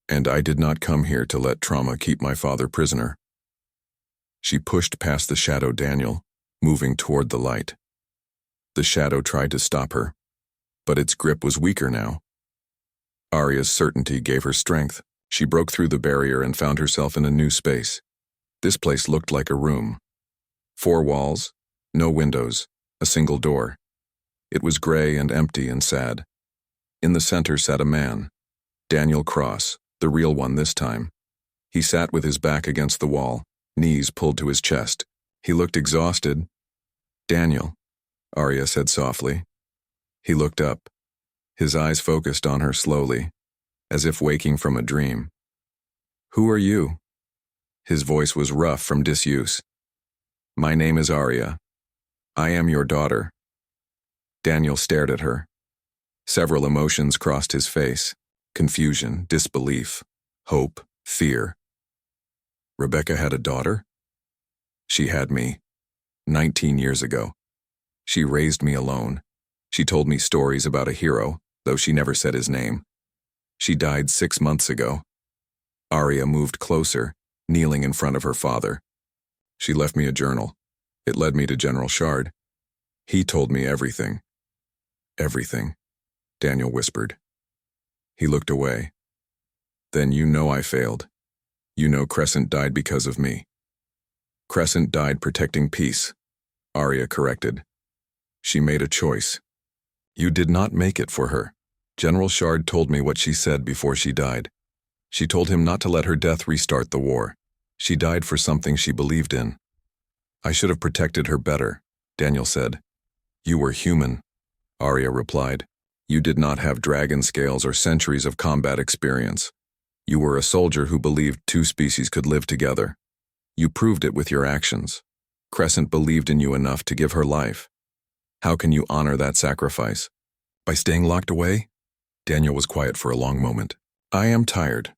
and I did not come here to let trauma keep my father prisoner. She pushed past the shadow Daniel, moving toward the light. The shadow tried to stop her, but its grip was weaker now. Arya's certainty gave her strength. She broke through the barrier and found herself in a new space. This place looked like a room. 4 walls, no windows, a single door. It was gray and empty and sad. In the center sat a man, Daniel Cross, the real one this time. He sat with his back against the wall, knees pulled to his chest. He looked exhausted. Daniel, Arya said softly. He looked up. His eyes focused on her slowly, as if waking from a dream. Who are you? His voice was rough from disuse. My name is Arya. I am your daughter. Daniel stared at her. Several emotions crossed his face. Confusion, disbelief, hope, fear. Rebecca had a daughter? She had me, 19 years ago. She raised me alone. She told me stories about a hero, though she never said his name. She died 6 months ago. Arya moved closer, kneeling in front of her father. She left me a journal. It led me to General Shard. He told me everything. Everything, Daniel whispered. He looked away. Then you know I failed. You know Crescent died because of me. Crescent died protecting peace, Arya corrected. She made a choice. You did not make it for her. General Shard told me what she said before she died. She told him not to let her death restart the war. She died for something she believed in. I should have protected her better, Daniel said. You were human, Arya replied. You did not have dragon scales or centuries of combat experience. You were a soldier who believed 2 species could live together. You proved it with your actions. Crescent believed in you enough to give her life. How can you honor that sacrifice? By staying locked away? Daniel was quiet for a long moment. I am tired,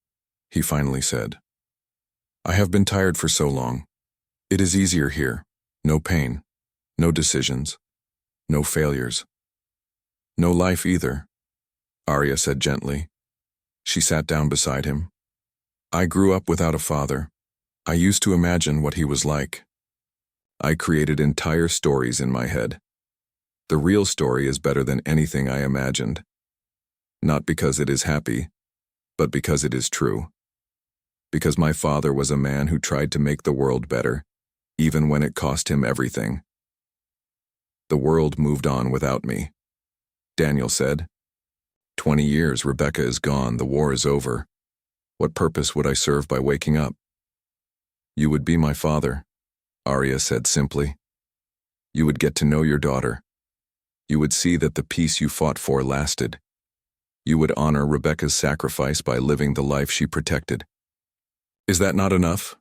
he finally said. I have been tired for so long. It is easier here. No pain, no decisions, no failures. No life either, Arya said gently. She sat down beside him. I grew up without a father. I used to imagine what he was like. I created entire stories in my head. The real story is better than anything I imagined. Not because it is happy, but because it is true. Because my father was a man who tried to make the world better, even when it cost him everything. The world moved on without me, Daniel said. 20 years, Rebecca is gone, the war is over. What purpose would I serve by waking up? You would be my father, Arya said simply. You would get to know your daughter. You would see that the peace you fought for lasted. You would honor Rebecca's sacrifice by living the life she protected. Is that not enough?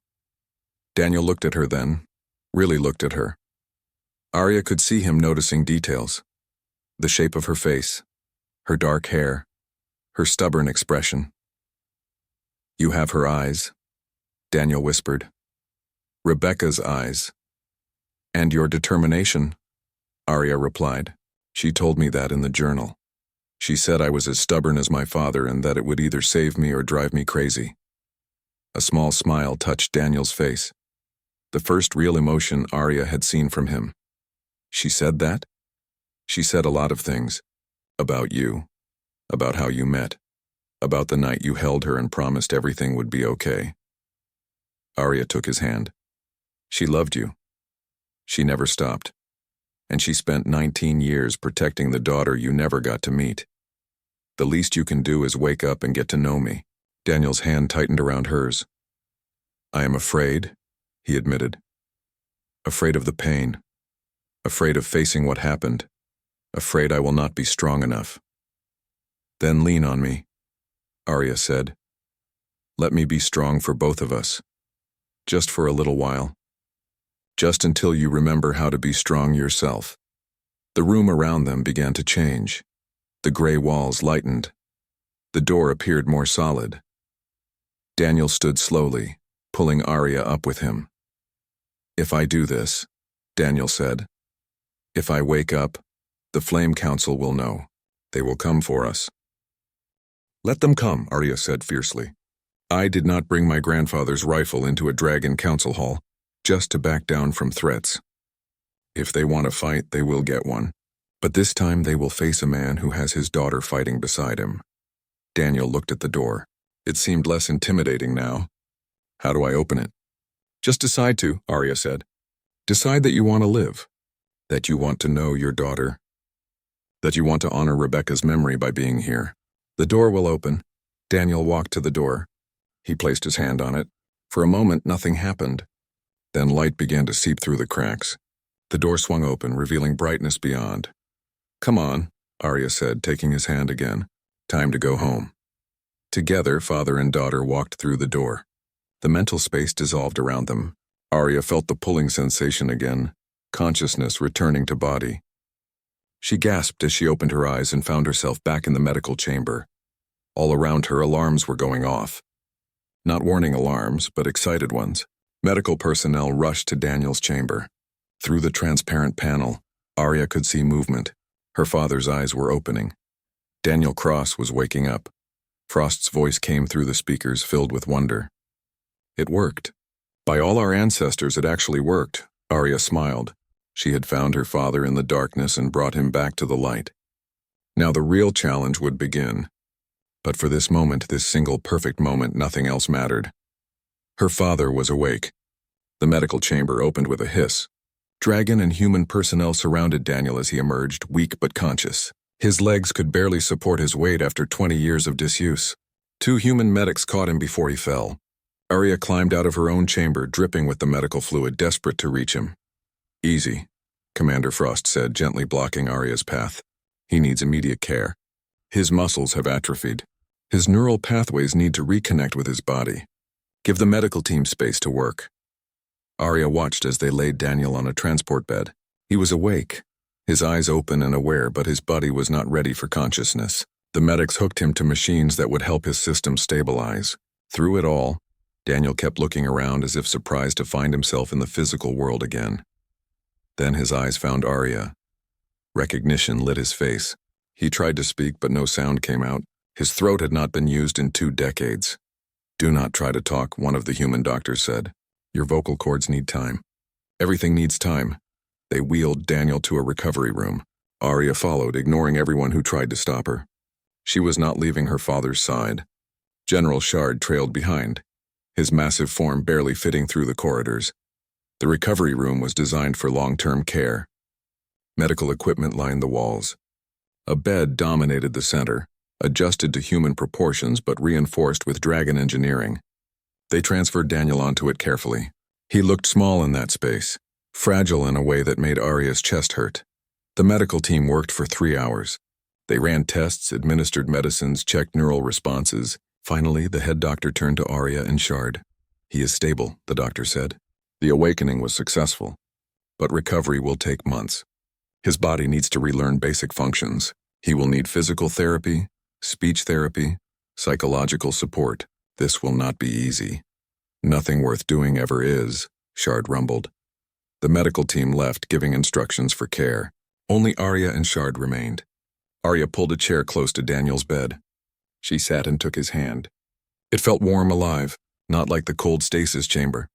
Daniel looked at her then, really looked at her. Arya could see him noticing details. The shape of her face, her dark hair, her stubborn expression. You have her eyes, Daniel whispered. Rebecca's eyes. And your determination, Arya replied. She told me that in the journal. She said I was as stubborn as my father and that it would either save me or drive me crazy. A small smile touched Daniel's face. The first real emotion Arya had seen from him. She said that? She said a lot of things. About you. About how you met. About the night you held her and promised everything would be okay. Arya took his hand. She loved you. She never stopped. and she spent 19 years protecting the daughter you never got to meet. The least you can do is wake up and get to know me. Daniel's hand tightened around hers. I am afraid, he admitted. Afraid of the pain. Afraid of facing what happened. Afraid I will not be strong enough. Then lean on me, Arya said. Let me be strong for both of us. Just for a little while. Just until you remember how to be strong yourself. The room around them began to change. The gray walls lightened. The door appeared more solid. Daniel stood slowly, pulling Arya up with him. If I do this, Daniel said, if I wake up, the Flame Council will know. They will come for us. Let them come, Arya said fiercely. I did not bring my grandfather's rifle into a dragon council hall, just to back down from threats. If they want to fight, they will get one. But this time they will face a man who has his daughter fighting beside him. Daniel looked at the door. It seemed less intimidating now. How do I open it? Just decide to, Arya said. Decide that you want to live. That you want to know your daughter. That you want to honor Rebecca's memory by being here. The door will open. Daniel walked to the door. He placed his hand on it. For a moment, nothing happened. Then light began to seep through the cracks. The door swung open, revealing brightness beyond. Come on, Arya said, taking his hand again. Time to go home. Together, father and daughter walked through the door. The mental space dissolved around them. Arya felt the pulling sensation again, consciousness returning to body. She gasped as she opened her eyes and found herself back in the medical chamber. All around her, alarms were going off. Not warning alarms, but excited ones. Medical personnel rushed to Daniel's chamber. Through the transparent panel, Arya could see movement. Her father's eyes were opening. Daniel Cross was waking up. Frost's voice came through the speakers, filled with wonder. It worked. By all our ancestors, it actually worked, Arya smiled. She had found her father in the darkness and brought him back to the light. Now the real challenge would begin. But for this moment, this single perfect moment, nothing else mattered. Her father was awake. The medical chamber opened with a hiss. Dragon and human personnel surrounded Daniel as he emerged, weak but conscious. His legs could barely support his weight after 20 years of disuse. 2 human medics caught him before he fell. Arya climbed out of her own chamber, dripping with the medical fluid, desperate to reach him. Easy, Commander Frost said, gently blocking Arya's path. He needs immediate care. His muscles have atrophied. His neural pathways need to reconnect with his body. Give the medical team space to work. Arya watched as they laid Daniel on a transport bed. He was awake, his eyes open and aware, but his body was not ready for consciousness. The medics hooked him to machines that would help his system stabilize. Through it all, Daniel kept looking around as if surprised to find himself in the physical world again. Then his eyes found Arya. Recognition lit his face. He tried to speak, but no sound came out. His throat had not been used in 2 decades. Do not try to talk, one of the human doctors said. Your vocal cords need time. Everything needs time. They wheeled Daniel to a recovery room. Arya followed, ignoring everyone who tried to stop her. She was not leaving her father's side. General Shard trailed behind, his massive form barely fitting through the corridors. The recovery room was designed for long-term care. Medical equipment lined the walls. A bed dominated the center, adjusted to human proportions but reinforced with dragon engineering. They transferred Daniel onto it carefully. He looked small in that space, fragile in a way that made Arya's chest hurt. The medical team worked for 3 hours. They ran tests, administered medicines, checked neural responses. Finally, the head doctor turned to Arya and Shard. He is stable, the doctor said. The awakening was successful, but recovery will take months. His body needs to relearn basic functions. He will need physical therapy, speech therapy, psychological support. This will not be easy. Nothing worth doing ever is, Shard rumbled. The medical team left, giving instructions for care. Only Arya and Shard remained. Arya pulled a chair close to Daniel's bed. She sat and took his hand. It felt warm, alive, not like the cold stasis chamber.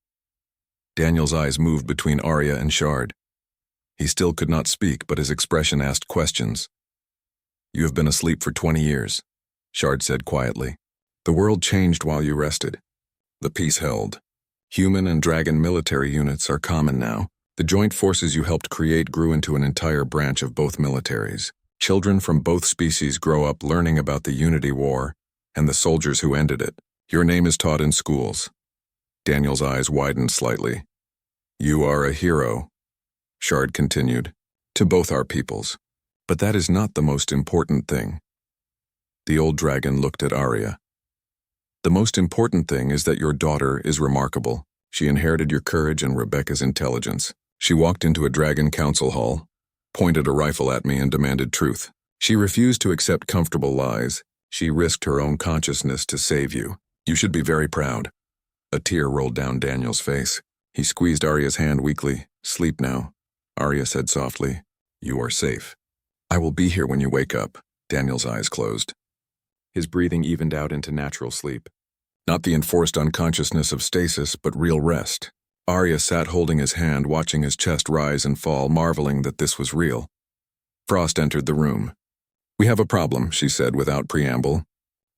Daniel's eyes moved between Arya and Shard. He still could not speak, but his expression asked questions. You have been asleep for 20 years, Shard said quietly. The world changed while you rested. The peace held. Human and dragon military units are common now. The joint forces you helped create grew into an entire branch of both militaries. Children from both species grow up learning about the Unity War and the soldiers who ended it. Your name is taught in schools. Daniel's eyes widened slightly. You are a hero, Shard continued, to both our peoples. But that is not the most important thing. The old dragon looked at Arya. The most important thing is that your daughter is remarkable. She inherited your courage and Rebecca's intelligence. She walked into a dragon council hall, pointed a rifle at me and demanded truth. She refused to accept comfortable lies. She risked her own consciousness to save you. You should be very proud. A tear rolled down Daniel's face. He squeezed Arya's hand weakly. Sleep now, Arya said softly. You are safe. I will be here when you wake up. Daniel's eyes closed. His breathing evened out into natural sleep. Not the enforced unconsciousness of stasis, but real rest. Arya sat holding his hand, watching his chest rise and fall, marveling that this was real. Frost entered the room. We have a problem, she said without preamble.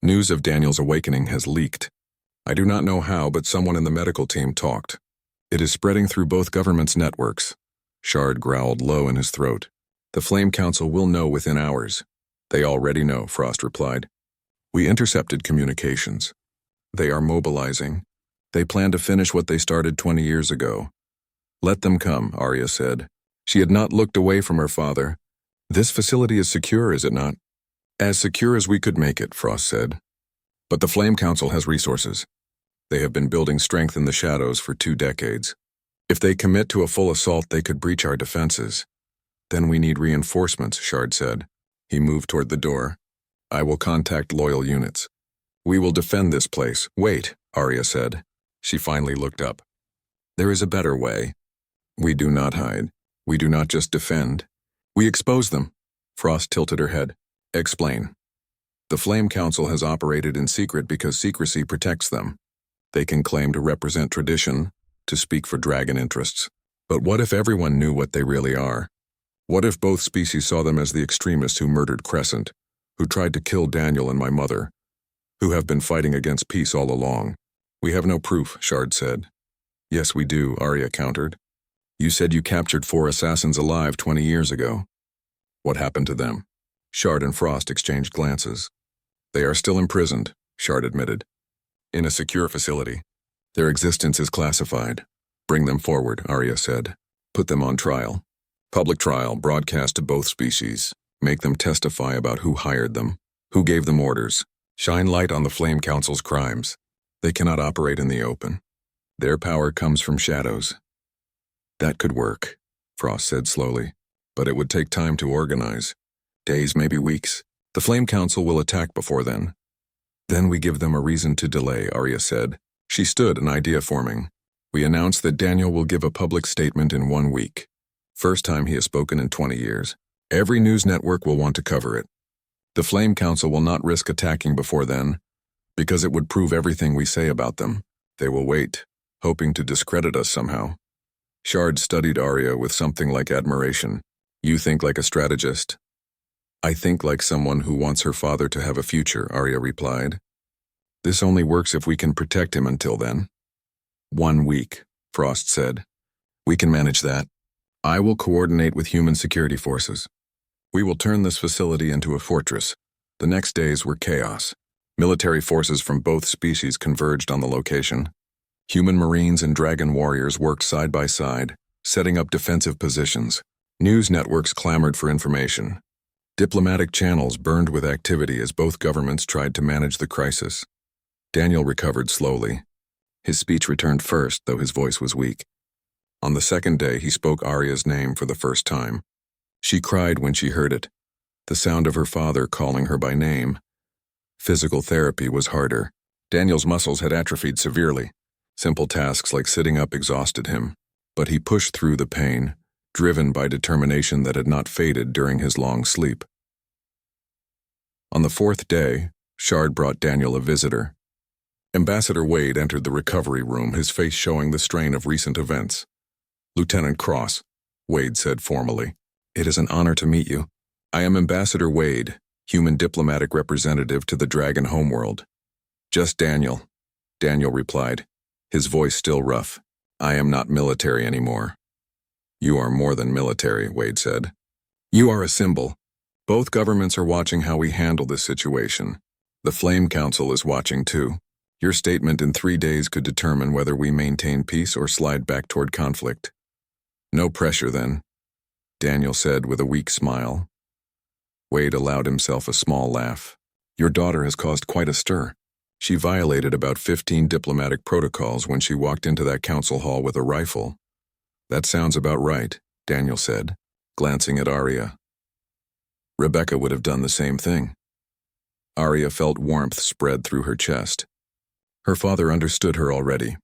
News of Daniel's awakening has leaked. I do not know how, but someone in the medical team talked. It is spreading through both governments' networks. Shard growled low in his throat. The Flame Council will know within hours. They already know, Frost replied. We intercepted communications. They are mobilizing. They plan to finish what they started 20 years ago. Let them come, Arya said. She had not looked away from her father. This facility is secure, is it not? As secure as we could make it, Frost said. But the Flame Council has resources. They have been building strength in the shadows for 2 decades. If they commit to a full assault, they could breach our defenses. Then we need reinforcements, Shard said. He moved toward the door. I will contact loyal units. We will defend this place. Wait, Arya said. She finally looked up. There is a better way. We do not hide. We do not just defend. We expose them. Frost tilted her head. Explain. The Flame Council has operated in secret because secrecy protects them. They can claim to represent tradition, to speak for dragon interests. But what if everyone knew what they really are? What if both species saw them as the extremists who murdered Crescent, who tried to kill Daniel and my mother, who have been fighting against peace all along? We have no proof, Shard said. Yes, we do, Arya countered. You said you captured 4 assassins alive 20 years ago. What happened to them? Shard and Frost exchanged glances. They are still imprisoned, Shard admitted. In a secure facility. Their existence is classified. Bring them forward, Arya said. Put them on trial. Public trial, broadcast to both species. Make them testify about who hired them, who gave them orders. Shine light on the Flame Council's crimes. They cannot operate in the open. Their power comes from shadows. That could work, Frost said slowly, but it would take time to organize. Days, maybe weeks. The Flame Council will attack before then. Then we give them a reason to delay, Arya said. She stood, an idea forming. We announce that Daniel will give a public statement in 1 week. First time he has spoken in 20 years. Every news network will want to cover it. The Flame Council will not risk attacking before then, because it would prove everything we say about them. They will wait, hoping to discredit us somehow. Shard studied Arya with something like admiration. You think like a strategist. I think like someone who wants her father to have a future, Arya replied. This only works if we can protect him until then. 1 week, Frost said. We can manage that. I will coordinate with human security forces. We will turn this facility into a fortress. The next days were chaos. Military forces from both species converged on the location. Human marines and dragon warriors worked side by side, setting up defensive positions. News networks clamored for information. Diplomatic channels burned with activity as both governments tried to manage the crisis. Daniel recovered slowly. His speech returned first, though his voice was weak. On the second day, he spoke Arya's name for the first time. She cried when she heard it, the sound of her father calling her by name. Physical therapy was harder. Daniel's muscles had atrophied severely. Simple tasks like sitting up exhausted him. But he pushed through the pain, driven by determination that had not faded during his long sleep. On the 4th day, Shard brought Daniel a visitor. Ambassador Wade entered the recovery room, his face showing the strain of recent events. Lieutenant Cross, Wade said formally. It is an honor to meet you. I am Ambassador Wade, human diplomatic representative to the Dragon homeworld. Just Daniel, Daniel replied, his voice still rough. I am not military anymore. You are more than military, Wade said. You are a symbol. Both governments are watching how we handle this situation. The Flame Council is watching too. Your statement in 3 days could determine whether we maintain peace or slide back toward conflict. No pressure then, Daniel said with a weak smile. Wade allowed himself a small laugh. Your daughter has caused quite a stir. She violated about 15 diplomatic protocols when she walked into that council hall with a rifle. That sounds about right, Daniel said, glancing at Arya. Rebecca would have done the same thing. Arya felt warmth spread through her chest. Her father understood her already.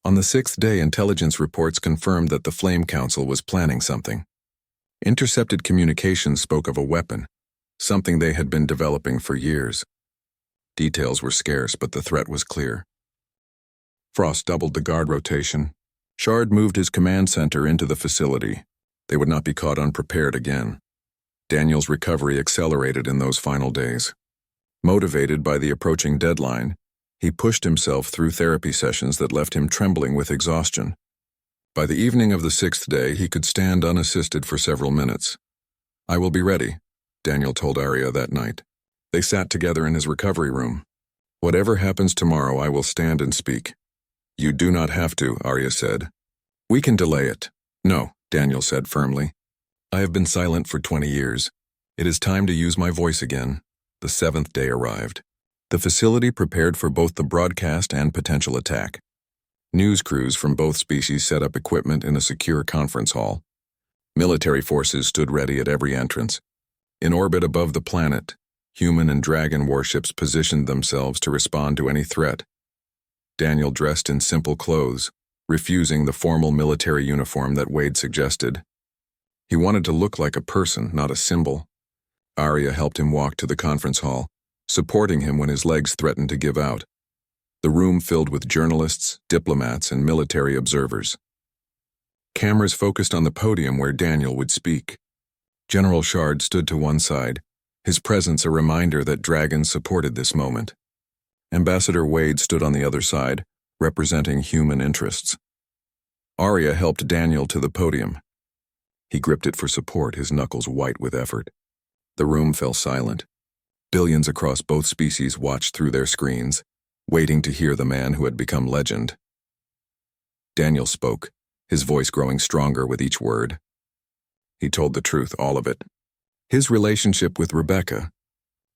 On the 6th day, intelligence reports confirmed that the Flame Council was planning something. Intercepted communications spoke of a weapon, something they had been developing for years. Details were scarce, but the threat was clear. Frost doubled the guard rotation. Shard moved his command center into the facility. They would not be caught unprepared again. Daniel's recovery accelerated in those final days. Motivated by the approaching deadline, he pushed himself through therapy sessions that left him trembling with exhaustion. By the evening of the 6th day, he could stand unassisted for several minutes. I will be ready, Daniel told Arya that night. They sat together in his recovery room. Whatever happens tomorrow, I will stand and speak. You do not have to, Arya said. We can delay it. No, Daniel said firmly. I have been silent for 20 years. It is time to use my voice again. The 7th day arrived. The facility prepared for both the broadcast and potential attack. News crews from both species set up equipment in a secure conference hall. Military forces stood ready at every entrance. In orbit above the planet, human and dragon warships positioned themselves to respond to any threat. Daniel dressed in simple clothes, refusing the formal military uniform that Wade suggested. He wanted to look like a person, not a symbol. Arya helped him walk to the conference hall, supporting him when his legs threatened to give out. The room filled with journalists, diplomats, and military observers. Cameras focused on the podium where Daniel would speak. General Shard stood to one side, his presence a reminder that dragons supported this moment. Ambassador Wade stood on the other side, representing human interests. Arya helped Daniel to the podium. He gripped it for support, his knuckles white with effort. The room fell silent. Billions across both species watched through their screens, waiting to hear the man who had become legend. Daniel spoke, his voice growing stronger with each word. He told the truth, all of it. His relationship with Rebecca,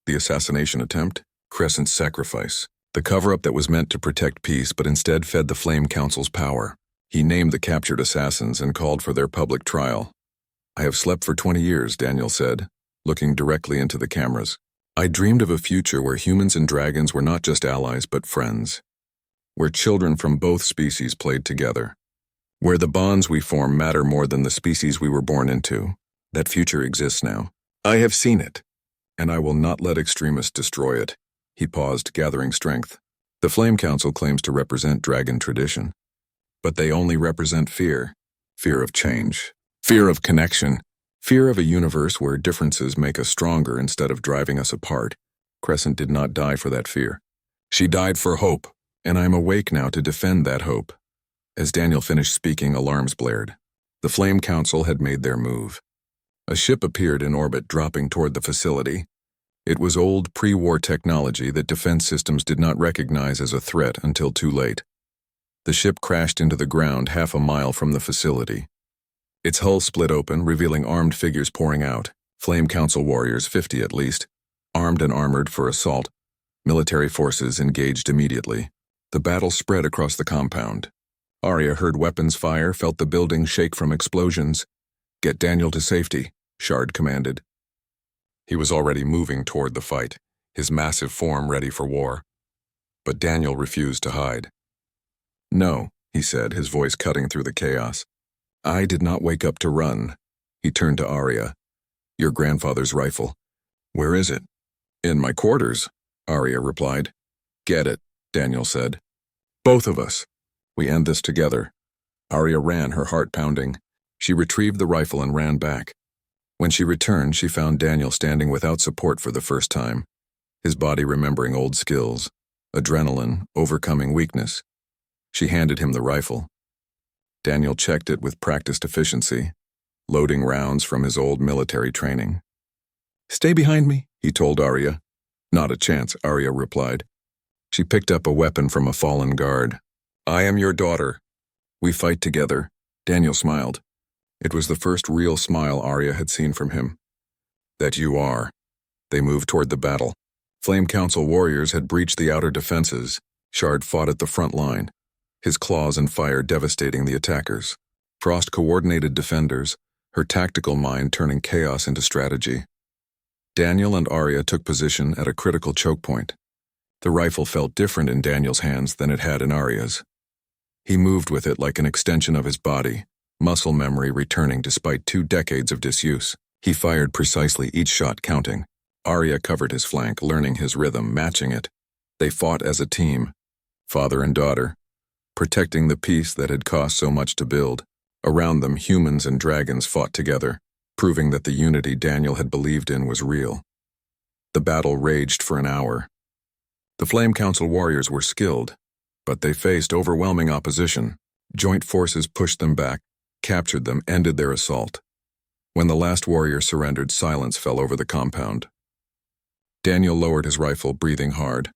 the assassination attempt, Crescent's sacrifice, the cover-up that was meant to protect peace but instead fed the Flame Council's power. He named the captured assassins and called for their public trial. I have slept for 20 years, Daniel said, looking directly into the cameras. I dreamed of a future where humans and dragons were not just allies but friends, where children from both species played together, where the bonds we form matter more than the species we were born into. That future exists now. I have seen it, and I will not let extremists destroy it. He paused, gathering strength. The Flame Council claims to represent dragon tradition, but they only represent fear. Fear of change, fear of connection, fear of a universe where differences make us stronger instead of driving us apart. Crescent did not die for that fear. She died for hope, and I am awake now to defend that hope. As Daniel finished speaking, alarms blared. The Flame Council had made their move. A ship appeared in orbit, dropping toward the facility. It was old pre-war technology that defense systems did not recognize as a threat until too late. The ship crashed into the ground half a mile from the facility. Its hull split open, revealing armed figures pouring out. Flame Council warriors, 50 at least, armed and armored for assault. Military forces engaged immediately. The battle spread across the compound. Arya heard weapons fire, felt the building shake from explosions. Get Daniel to safety, Shard commanded. He was already moving toward the fight, his massive form ready for war. But Daniel refused to hide. No, he said, his voice cutting through the chaos. I did not wake up to run. He turned to Arya. Your grandfather's rifle. Where is it? In my quarters, Arya replied. Get it, Daniel said. Both of us. We end this together. Arya ran, her heart pounding. She retrieved the rifle and ran back. When she returned, she found Daniel standing without support for the first time, his body remembering old skills, adrenaline, overcoming weakness. She handed him the rifle. Daniel checked it with practiced efficiency, loading rounds from his old military training. "Stay behind me," he told Arya. "Not a chance," Arya replied. She picked up a weapon from a fallen guard. "I am your daughter. We fight together." Daniel smiled. It was the first real smile Arya had seen from him. "That you are." They moved toward the battle. Flame Council warriors had breached the outer defenses. Shard fought at the front line, his claws and fire devastating the attackers. Frost coordinated defenders, her tactical mind turning chaos into strategy. Daniel and Arya took position at a critical choke point. The rifle felt different in Daniel's hands than it had in Arya's. He moved with it like an extension of his body, muscle memory returning despite 2 decades of disuse. He fired precisely, each shot counting. Arya covered his flank, learning his rhythm, matching it. They fought as a team, father and daughter, protecting the peace that had cost so much to build. Around them, humans and dragons fought together, proving that the unity Daniel had believed in was real. The battle raged for an hour. The Flame Council warriors were skilled, but they faced overwhelming opposition. Joint forces pushed them back, captured them, ended their assault. When the last warrior surrendered, silence fell over the compound. Daniel lowered his rifle, breathing hard.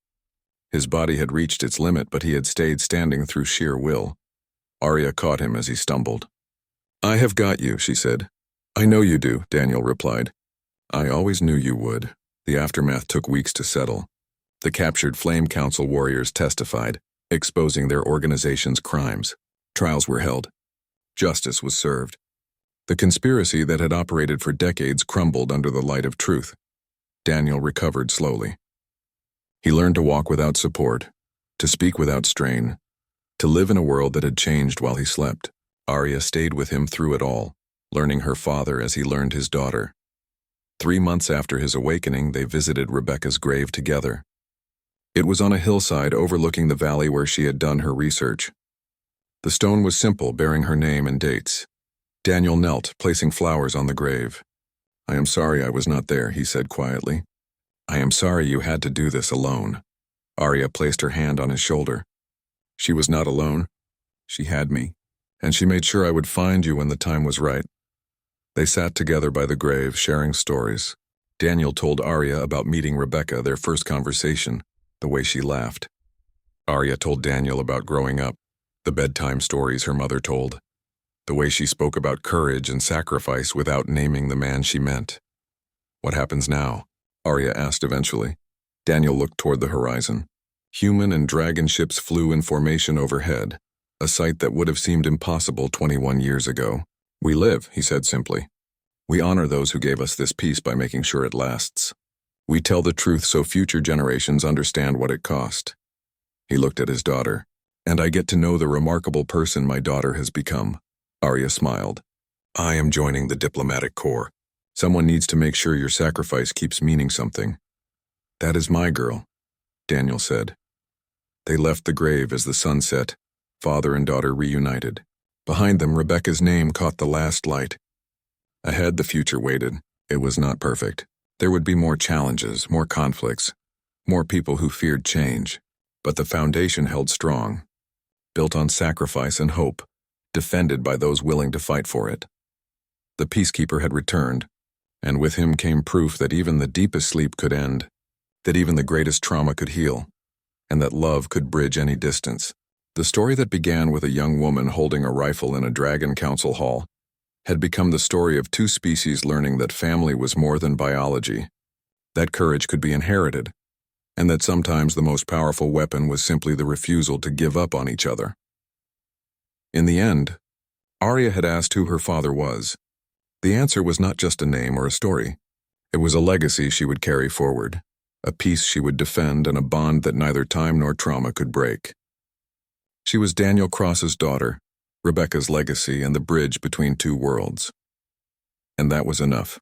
His body had reached its limit, but he had stayed standing through sheer will. Arya caught him as he stumbled. "I have got you," she said. "I know you do," Daniel replied. "I always knew you would." The aftermath took weeks to settle. The captured Flame Council warriors testified, exposing their organization's crimes. Trials were held. Justice was served. The conspiracy that had operated for decades crumbled under the light of truth. Daniel recovered slowly. He learned to walk without support, to speak without strain, to live in a world that had changed while he slept. Arya stayed with him through it all, learning her father as he learned his daughter. 3 months after his awakening, they visited Rebecca's grave together. It was on a hillside overlooking the valley where she had done her research. The stone was simple, bearing her name and dates. Daniel knelt, placing flowers on the grave. "I am sorry I was not there," he said quietly. "I am sorry you had to do this alone." Arya placed her hand on his shoulder. She was not alone. She had me, and she made sure I would find you when the time was right. They sat together by the grave, sharing stories. Daniel told Arya about meeting Rebecca, their first conversation, the way she laughed. Arya told Daniel about growing up, the bedtime stories her mother told, the way she spoke about courage and sacrifice without naming the man she meant. "What happens now?" Arya asked eventually. Daniel looked toward the horizon. Human and dragon ships flew in formation overhead, a sight that would have seemed impossible 21 years ago. "We live," he said simply. "We honor those who gave us this peace by making sure it lasts. We tell the truth so future generations understand what it cost." He looked at his daughter. "And I get to know the remarkable person my daughter has become." Arya smiled. "I am joining the diplomatic corps. Someone needs to make sure your sacrifice keeps meaning something." "That is my girl," Daniel said. They left the grave as the sun set, father and daughter reunited. Behind them, Rebecca's name caught the last light. Ahead, the future waited. It was not perfect. There would be more challenges, more conflicts, more people who feared change. But the foundation held strong, built on sacrifice and hope, defended by those willing to fight for it. The peacekeeper had returned, and with him came proof that even the deepest sleep could end, that even the greatest trauma could heal, and that love could bridge any distance. The story that began with a young woman holding a rifle in a dragon council hall had become the story of 2 species learning that family was more than biology, that courage could be inherited, and that sometimes the most powerful weapon was simply the refusal to give up on each other. In the end, Arya had asked who her father was. The answer was not just a name or a story. It was a legacy she would carry forward, a peace she would defend, and a bond that neither time nor trauma could break. She was Daniel Cross's daughter, Rebecca's legacy, and the bridge between 2 worlds. And that was enough.